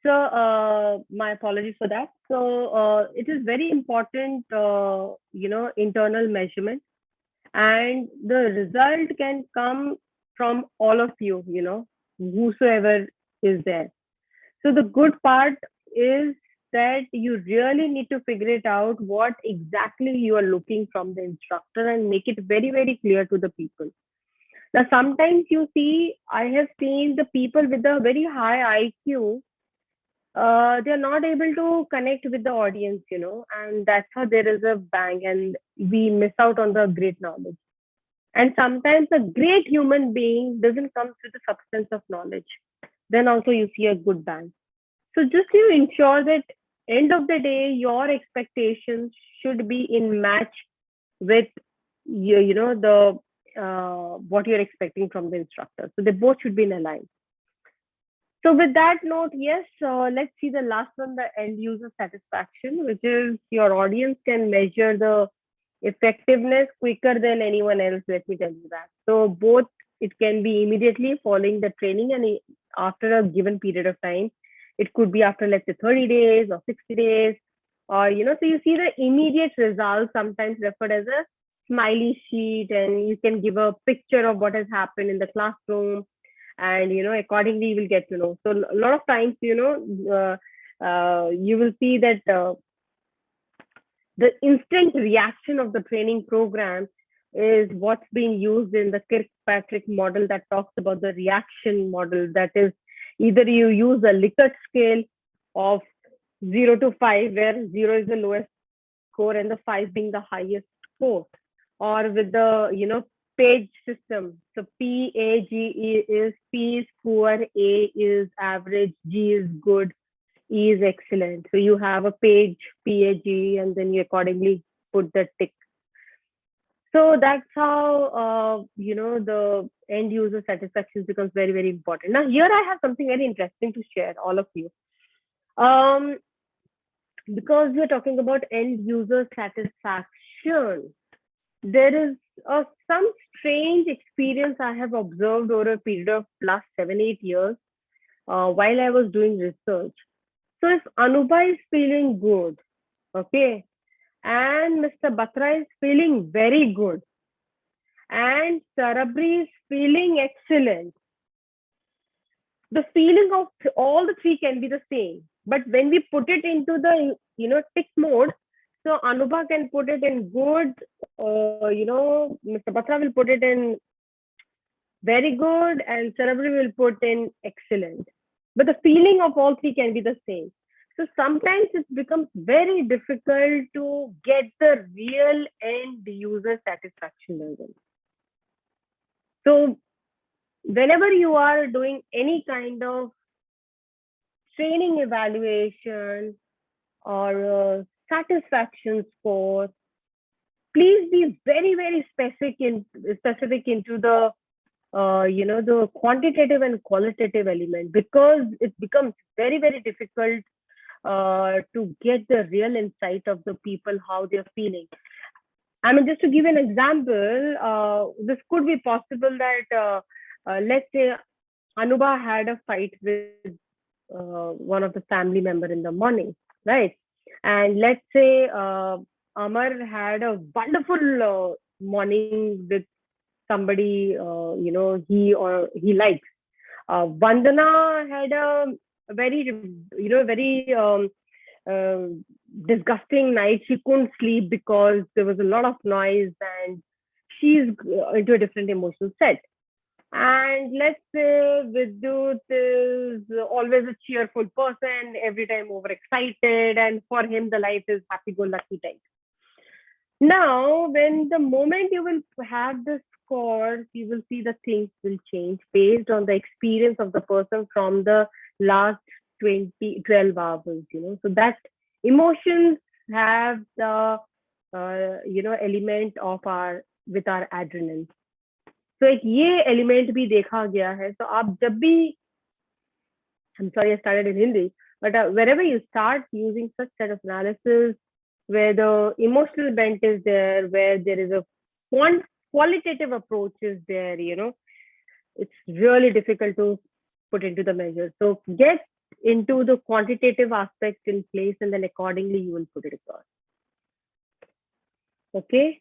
So my apologies for that. So it is very important, internal measurement, and the result can come from all of you, whosoever is there. So the good part is that you really need to figure it out what exactly you are looking from the instructor and make it very, very clear to the people. Now, sometimes you see, I have seen the people with a very high IQ, they're not able to connect with the audience, and that's how there is a bang and we miss out on the great knowledge. And sometimes a great human being doesn't come with the substance of knowledge. Then also you see a good bang. So just to ensure that end of the day, your expectations should be in match with the what you're expecting from the instructor. So they both should be in line. So with that note, yes, let's see the last one, the end user satisfaction, which is your audience can measure the effectiveness quicker than anyone else. Let me tell you that. So both it can be immediately following the training and after a given period of time. It could be after, let's say, 30 days or 60 days, or so you see the immediate results, sometimes referred as a smiley sheet, and you can give a picture of what has happened in the classroom, and accordingly you will get to know. So a lot of times, you will see that the instant reaction of the training program is what's being used in the Kirkpatrick model that talks about the reaction model. That is, either you use a Likert scale of 0 to 5, where 0 is the lowest score and the 5 being the highest score, or with the page system. So PAGE is P is poor, A is average, G is good, E is excellent. So you have a page, PAG, and then you accordingly put the tick. So that's how the end user satisfaction becomes very, very important. Now here I have something very interesting to share all of you. Because we're talking about end user satisfaction, there is some strange experience I have observed over a period of last 7-8 years while I was doing research. So if Anubha is feeling good, okay, and Mr. Batra is feeling very good, and Sarabri is feeling excellent, the feeling of all the three can be the same. But when we put it into the tick mode, so Anubha can put it in good, Mr. Batra will put it in very good, and Sarabri will put in excellent. But the feeling of all three can be the same. So sometimes it becomes very difficult to get the real end user satisfaction level. So whenever you are doing any kind of training evaluation or satisfaction score, please be very, very specific into the the quantitative and qualitative element, because it becomes very, very difficult to get the real insight of the people, how they're feeling. I mean, just to give an example, this could be possible that, let's say, Anubha had a fight with one of the family member in the morning, right? And let's say Amar had a wonderful morning with somebody, he likes. Vandana had a very, very uh, disgusting night. She couldn't sleep because there was a lot of noise and she's into a different emotional set. And let's say Vidyut is always a cheerful person, every time overexcited, and for him the life is happy-go-lucky type. Now, when the moment you will have the scores, you will see the things will change based on the experience of the person from the last 12 hours, So that emotions have the, element of with our adrenaline. तो एक ये element भी देखा गया है. तो आप जब भी, I'm sorry I started in Hindi, but wherever you start using such set of analysis where the emotional bent is there, where there is a qualitative approach is there, it's really difficult to put into the measure. So get into the quantitative aspect in place and then accordingly you will put it across. Okay.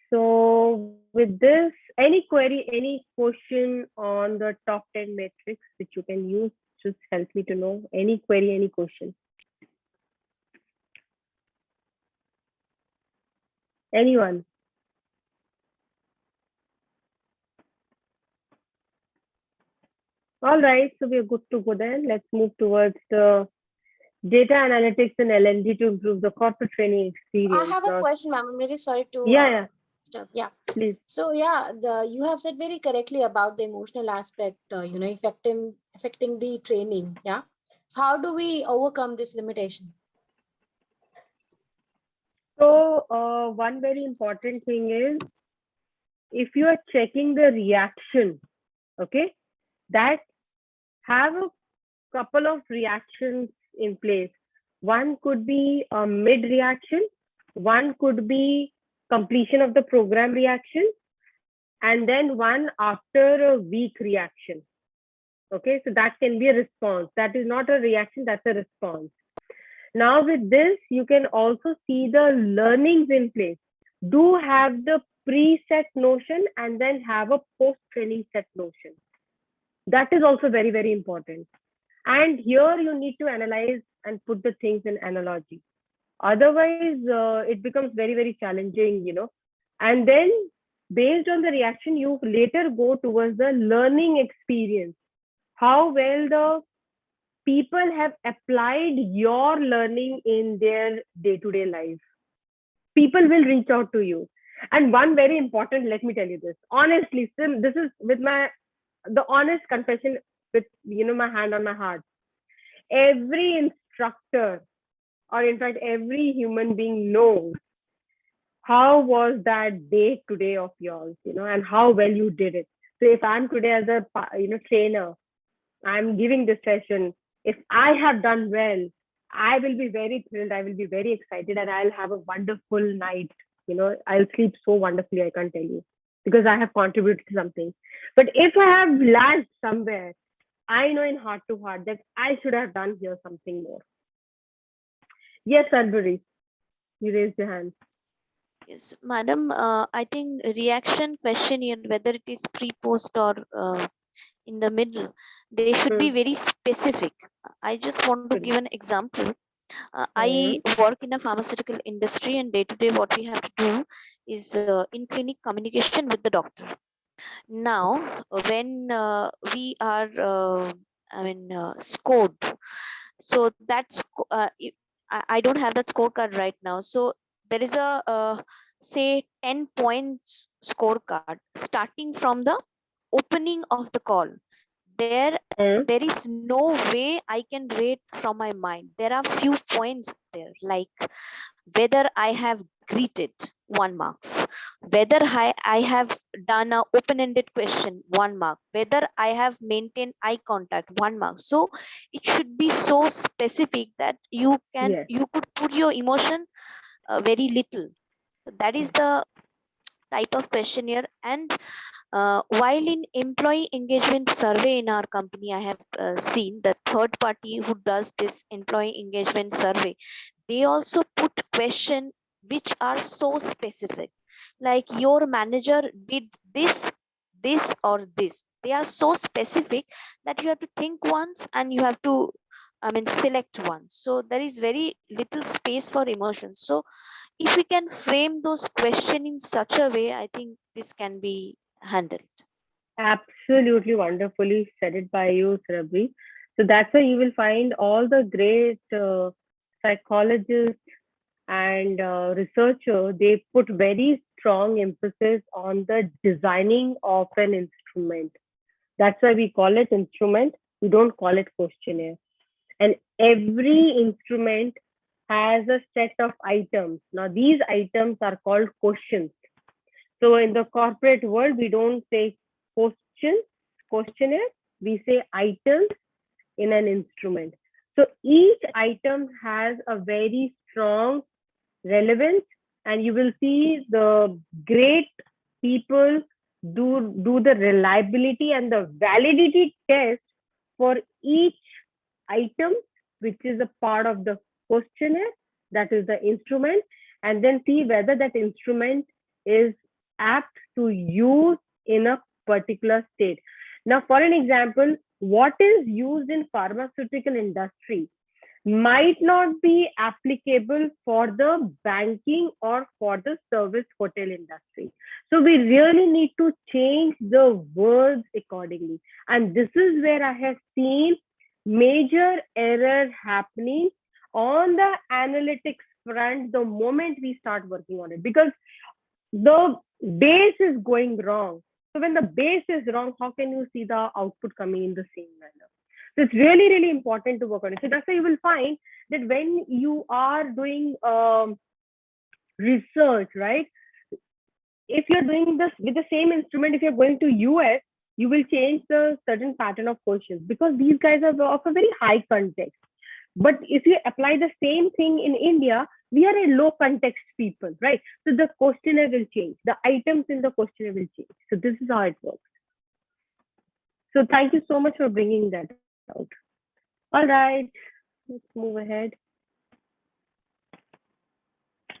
So with this, any query, any question on the top 10 metrics which you can use, just help me to know. Any query, any question. Anyone? All right, so we are good to go then. Let's move towards the data analytics and L&D to improve the corporate training experience. I have a question, ma'am. I'm really sorry to yeah, please. So yeah, you have said very correctly about the emotional aspect, affecting the training. Yeah. So how do we overcome this limitation? So one very important thing is if you are checking the reaction, okay, that have a couple of reactions in place. One could be a mid reaction, one could be completion of the program reaction, and then one after a week reaction. Okay, so that can be a response. That is not a reaction, that's a response. Now with this, you can also see the learnings in place. Do have the preset notion and then have a post-training set notion. That is also very, very important. And here you need to analyze and put the things in analogy. Otherwise, it becomes very, very challenging, And then based on the reaction, you later go towards the learning experience. How well the people have applied your learning in their day-to-day life. People will reach out to you. And one very important, let me tell you this. Honestly, this is with the honest confession with, my hand on my heart. Every instructor, or in fact, every human being knows how was that day today of yours, and how well you did it. So if I'm today as a, trainer, I'm giving this session, if I have done well, I will be very thrilled, I will be very excited, and I'll have a wonderful night. I'll sleep so wonderfully, I can't tell you, because I have contributed to something. But if I have lagged somewhere, I know in heart to heart that I should have done here something more. Yes, Alberi, you raised your hand. Yes, madam, I think reaction questionnaire, whether it is pre-post or in the middle, they should be very specific. I just want to give an example. I work in a pharmaceutical industry, and day to day what we have to do is in clinic communication with the doctor. Now, when we are, scored, so that's I don't have that scorecard right now. So there is a say 10 points scorecard starting from the opening of the call. There is no way I can rate from my mind. There are few points there, like whether I have greeted, 1 marks, whether I have done a open-ended question, 1 mark, whether I have maintained eye contact, 1 mark. So it should be so specific that you could put your emotion very little. That is the type of questionnaire. And while in employee engagement survey in our company, I have seen the third party who does this employee engagement survey, they also put questions which are so specific. like your manager did this, this or this. They are so specific that you have to think once and you have to, I mean, select one. So there is very little space for emotions. So if we can frame those questions in such a way, I think this can be handled. Absolutely wonderfully said it by you, Surabhi. So that's why you will find all the great psychologists and researcher, they put very strong emphasis on the designing of an instrument. That's why we call it instrument. We don't call it questionnaire. And every instrument has a set of items. Now, these items are called questions. So in the corporate world, we don't say questions, questionnaire, we say items in an instrument. So each item has a very strong relevance, and you will see the great people do the reliability and the validity test for each item, which is a part of the questionnaire, that is the instrument, and then see whether that instrument is apt to use in a particular state. Now, for an example, what is used in pharmaceutical industry might not be applicable for the banking or for the service hotel industry. So we really need to change the words accordingly. And this is where I have seen major error happening on the analytics front the moment we start working on it, because the base is going wrong. So when the base is wrong, how can you see the output coming in the same manner? So it's really, really important to work on it. So that's why you will find that when you are doing research, right? If you're doing this with the same instrument, if you're going to US, you will change the certain pattern of questions because these guys are of a very high context. But if you apply the same thing in India, we are a low context people, right? So the questionnaire will change. The items in the questionnaire will change. So this is how it works. So thank you so much for bringing that out. All right, let's move ahead.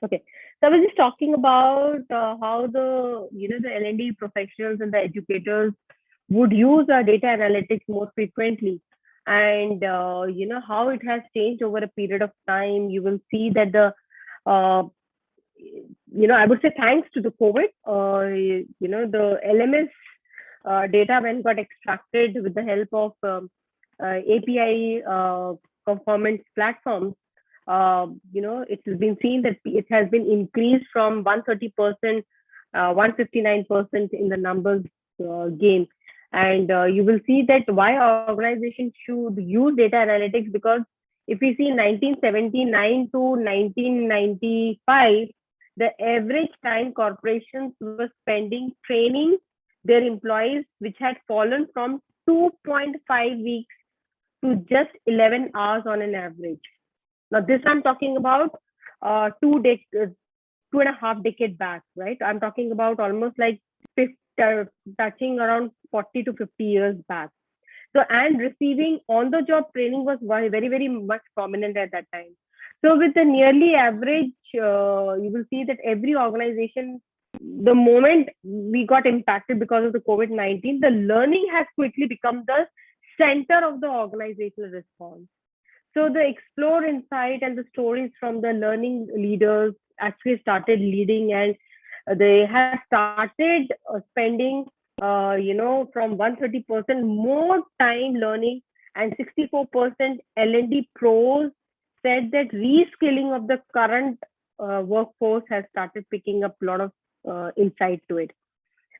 Okay, so I was just talking about how the L&D professionals and the educators would use our data analytics more frequently, and how it has changed over a period of time. You will see that the I would say thanks to the COVID, the LMS data when got extracted with the help of API performance platforms. It has been seen that it has been increased from 130%, 159% in the numbers game. And you will see that why organizations should use data analytics, because if we see 1979 to 1995, the average time corporations were spending training their employees, which had fallen from 2.5 weeks to just 11 hours on an average. Now, this I'm talking about 2.5 decades back, right? I'm talking about almost like touching around 40 to 50 years back. So, and receiving on-the-job training was very, very much prominent at that time. So, with the nearly average, you will see that every organization, the moment we got impacted because of the COVID-19, the learning has quickly become the center of the organizational response. So the Explore Insight and the stories from the learning leaders actually started leading, and they have started spending, from 130% more time learning, and 64% L&D pros said that reskilling of the current workforce has started picking up a lot of insight to it.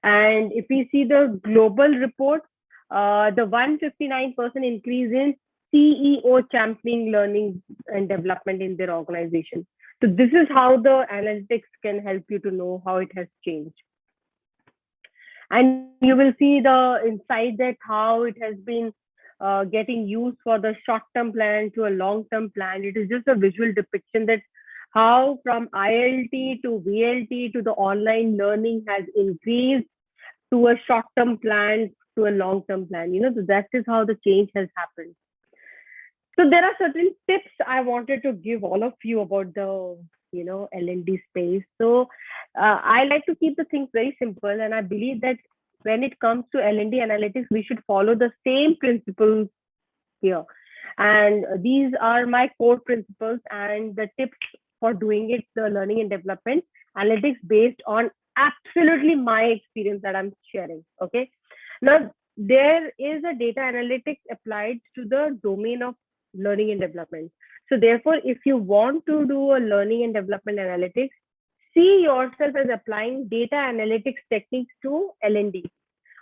And if we see the global report, the 159% increase in CEO championing learning and development in their organization. So this is how the analytics can help you to know how it has changed. And you will see the insight that how it has been getting used for the short-term plan to a long-term plan. It is just a visual depiction that how from ILT to VLT to the online learning has increased to a short-term plan to a long-term plan. So that is how the change has happened. So there are certain tips I wanted to give all of you about the L&D space. So I like to keep the things very simple, and I believe that when it comes to L&D analytics, we should follow the same principles here. And these are my core principles and the tips for doing it, the learning and development analytics based on absolutely my experience that I'm sharing. Okay. Now, there is a data analytics applied to the domain of learning and development. So therefore, if you want to do a learning and development analytics, see yourself as applying data analytics techniques to L&D.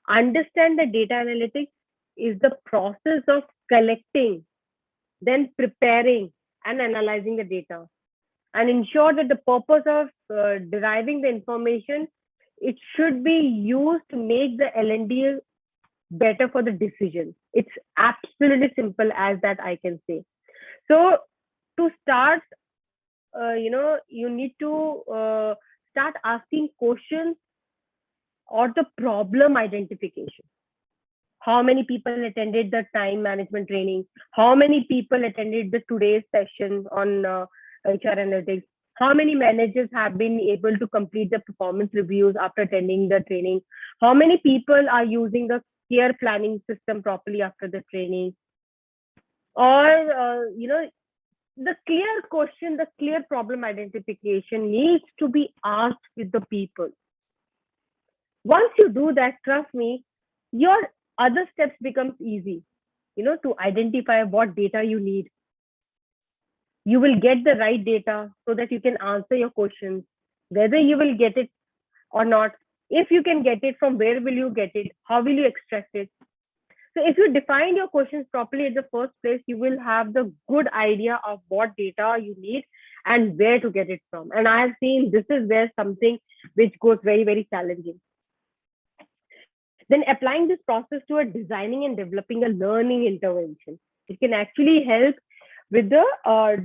Understand that data analytics is the process of collecting, then preparing and analyzing the data, and ensure that the purpose of deriving the information, it should be used to make the L&D better for the decision. It's absolutely simple as that, I can say. So to start, you need to start asking questions or the problem identification. How many people attended the time management training? How many people attended the today's session on HR analytics? How many managers have been able to complete the performance reviews after attending the training? How many people are using the care planning system properly after the training? Or, the clear question, the clear problem identification needs to be asked with the people. Once you do that, trust me, your other steps becomes easy, to identify what data you need. You will get the right data so that you can answer your questions, whether you will get it or not. If you can get it, from where will you get it? How will you extract it? So if you define your questions properly at the first place, you will have the good idea of what data you need and where to get it from. And I have seen this is where something which goes very, very challenging. Then applying this process to a designing and developing a learning intervention. It can actually help with the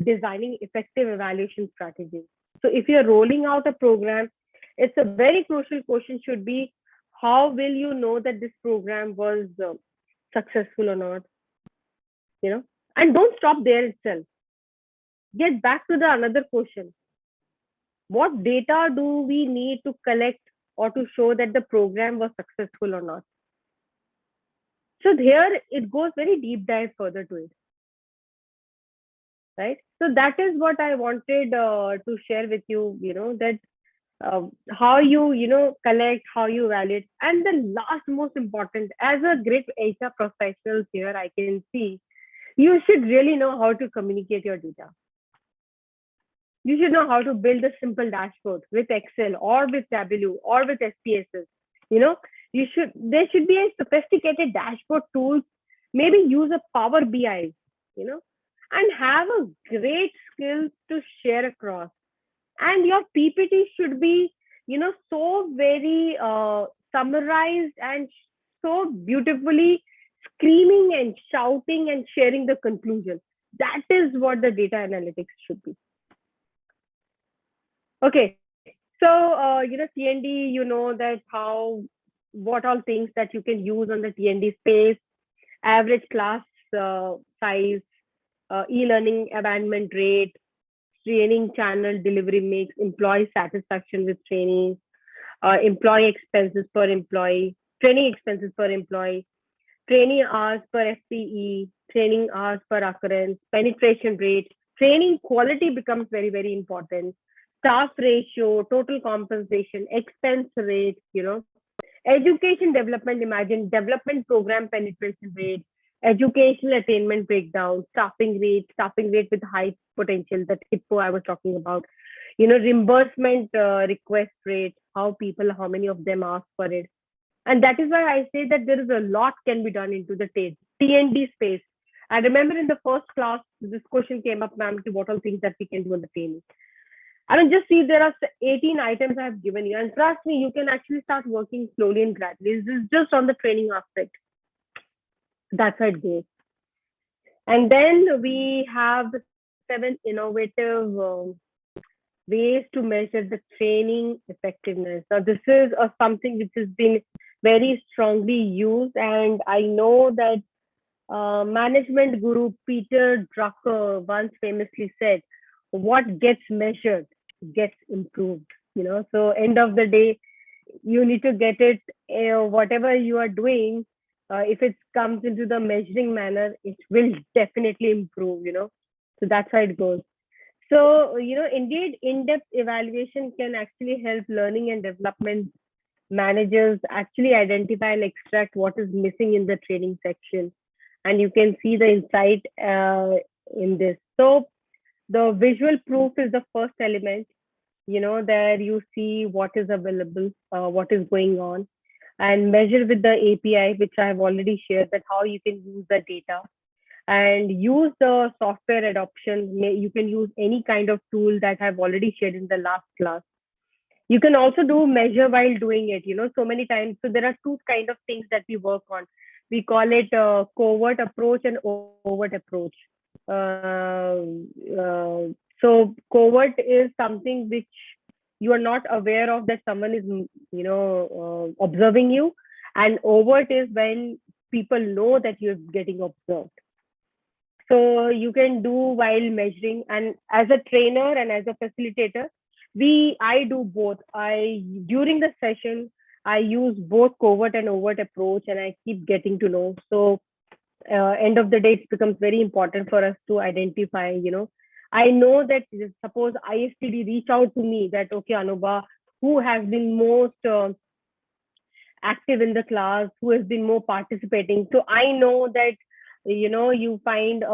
designing effective evaluation strategies. So if you're rolling out a program, it's a very crucial question should be, how will you know that this program was successful or not? And don't stop there itself. Get back to the another question. What data do we need to collect or to show that the program was successful or not? So here it goes very deep dive further to it. Right? So that is what I wanted to share with you, that how you, collect, how you evaluate. And the last most important, as a great HR professionals here, I can see, you should really know how to communicate your data. You should know how to build a simple dashboard with Excel or with Tableau or with SPSS. There should be a sophisticated dashboard tools, maybe use a Power BI, and have a great skills to share across. And your PPT should be, so very summarized and so beautifully screaming and shouting and sharing the conclusion. That is what the data analytics should be. Okay, so T&D, that what all things that you can use on the T&D space, average class size, e-learning abandonment rate, training channel delivery mix, employee satisfaction with training, employee expenses per employee, training expenses per employee, training hours per FTE, training hours per occurrence, penetration rate, training quality becomes very, very important. Staff ratio, total compensation, expense rate, education development, imagine development program penetration rate, educational attainment breakdown, staffing rate with high potential, that HIPPO I was talking about, reimbursement request rate, how many of them ask for it. And that is why I say that there is a lot can be done into the T&D space. I remember in the first class, this question came up, ma'am, to what all things that we can do on the training. Just see, there are 18 items I have given you, and trust me, you can actually start working slowly and gradually. This is just on the training aspect. That's how it goes. And then we have the 7 innovative ways to measure the training effectiveness. Now, this is something which has been very strongly used, and I know that management guru Peter Drucker once famously said, what gets measured gets improved. So end of the day, you need to get it, whatever you are doing, if it comes into the measuring manner, it will definitely improve. So that's how it goes. So, indeed, in-depth evaluation can actually help learning and development managers actually identify and extract what is missing in the training section. And you can see the insight in this. So the visual proof is the first element. There you see what is available, what is going on, and measure with the API, which I have already shared, that how you can use the data and use the software adoption. You can use any kind of tool that I've already shared in the last class. You can also do measure while doing it, so many times. So there are two kind of things that we work on. We call it covert approach and overt approach. Uh, uh, so covert is something which you are not aware of, that someone is, observing you, and overt is when people know that you're getting observed. So you can do while measuring, and as a trainer and as a facilitator, I do both. During the session, I use both covert and overt approach, and I keep getting to know. So end of the day, it becomes very important for us to identify. I know that, suppose ISTD reach out to me that, okay, Anubha, who has been most active in the class, who has been more participating. So I know that, you find,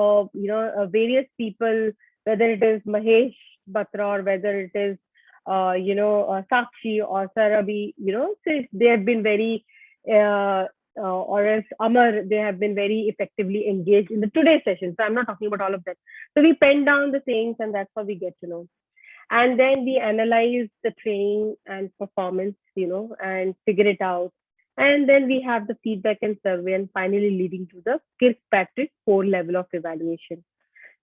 various people, whether it is Mahesh Batra or whether it is, Sakshi or Sarabhi, so they have been very, or else Amar, they have been very effectively engaged in the today's session. So I'm not talking about all of that. So we pen down the things, and that's how we get to know. And then we analyze the training and performance, and figure it out. And then we have the feedback and survey, and finally leading to the Kirkpatrick 4 level of evaluation.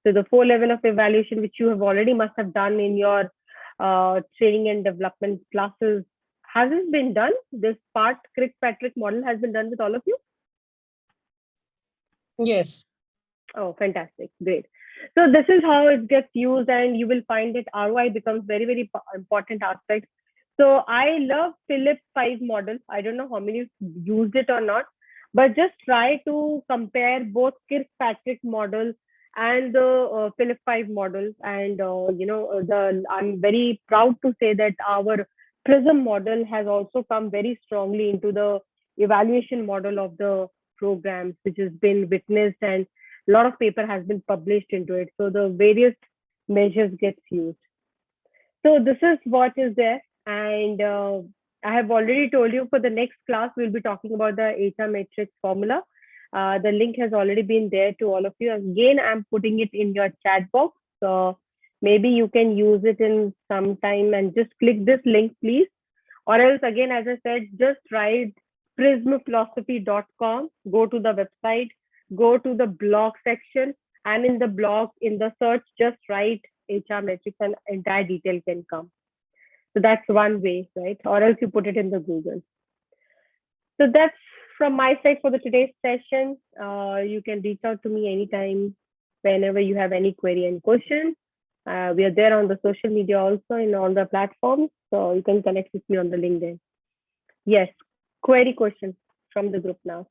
So the 4 level of evaluation, which you have already must have done in your training and development classes, has it been done? This part Kirkpatrick model has been done with all of you? Yes. Oh, fantastic. Great. So this is how it gets used, and you will find that ROI becomes very, very important aspect. So I love Philip 5 model. I don't know how many used it or not, but just try to compare both Kirkpatrick model and the Philip 5 model. And, I'm very proud to say that our PRISM model has also come very strongly into the evaluation model of the programs, which has been witnessed, and a lot of paper has been published into it. So the various measures gets used. So this is what is there. And I have already told you, for the next class, we'll be talking about the HR matrix formula. The link has already been there to all of you. Again, I'm putting it in your chat box. So maybe you can use it in some time, and just click this link, please. Or else, again, as I said, just write prismphilosophy.com, go to the website, go to the blog section, and in the blog, in the search, just write HR metrics, and entire detail can come. So that's one way, right? Or else you put it in the Google. So that's from my side for the today's session. You can reach out to me anytime, whenever you have any query and question. We are there on the social media also, in all the platforms. So you can connect with me on the LinkedIn. Yes, query question from the group now.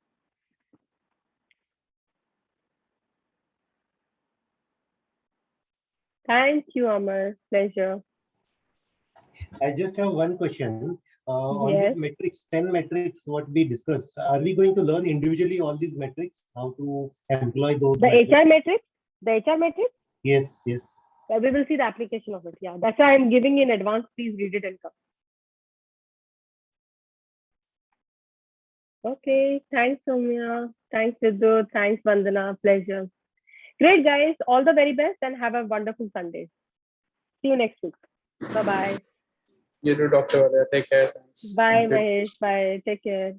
Thank you, Amar. Pleasure. I just have one question. On Yes. these metrics, 10 metrics, what we discussed, are we going to learn individually all these metrics, how to employ those? The HR metrics? The HR metrics? Yes, yes. We will see the application of it. Yeah, that's why I'm giving in advance. Please read it and come. Okay, thanks, Soumya. Thanks, Vidut. Thanks, Vandana. Pleasure. Great, guys. All the very best, and have a wonderful Sunday. See you next week. Bye-bye. You too, Dr. Valia. Take care. Thanks. Bye, Thank you. Mahesh. Bye. Take care.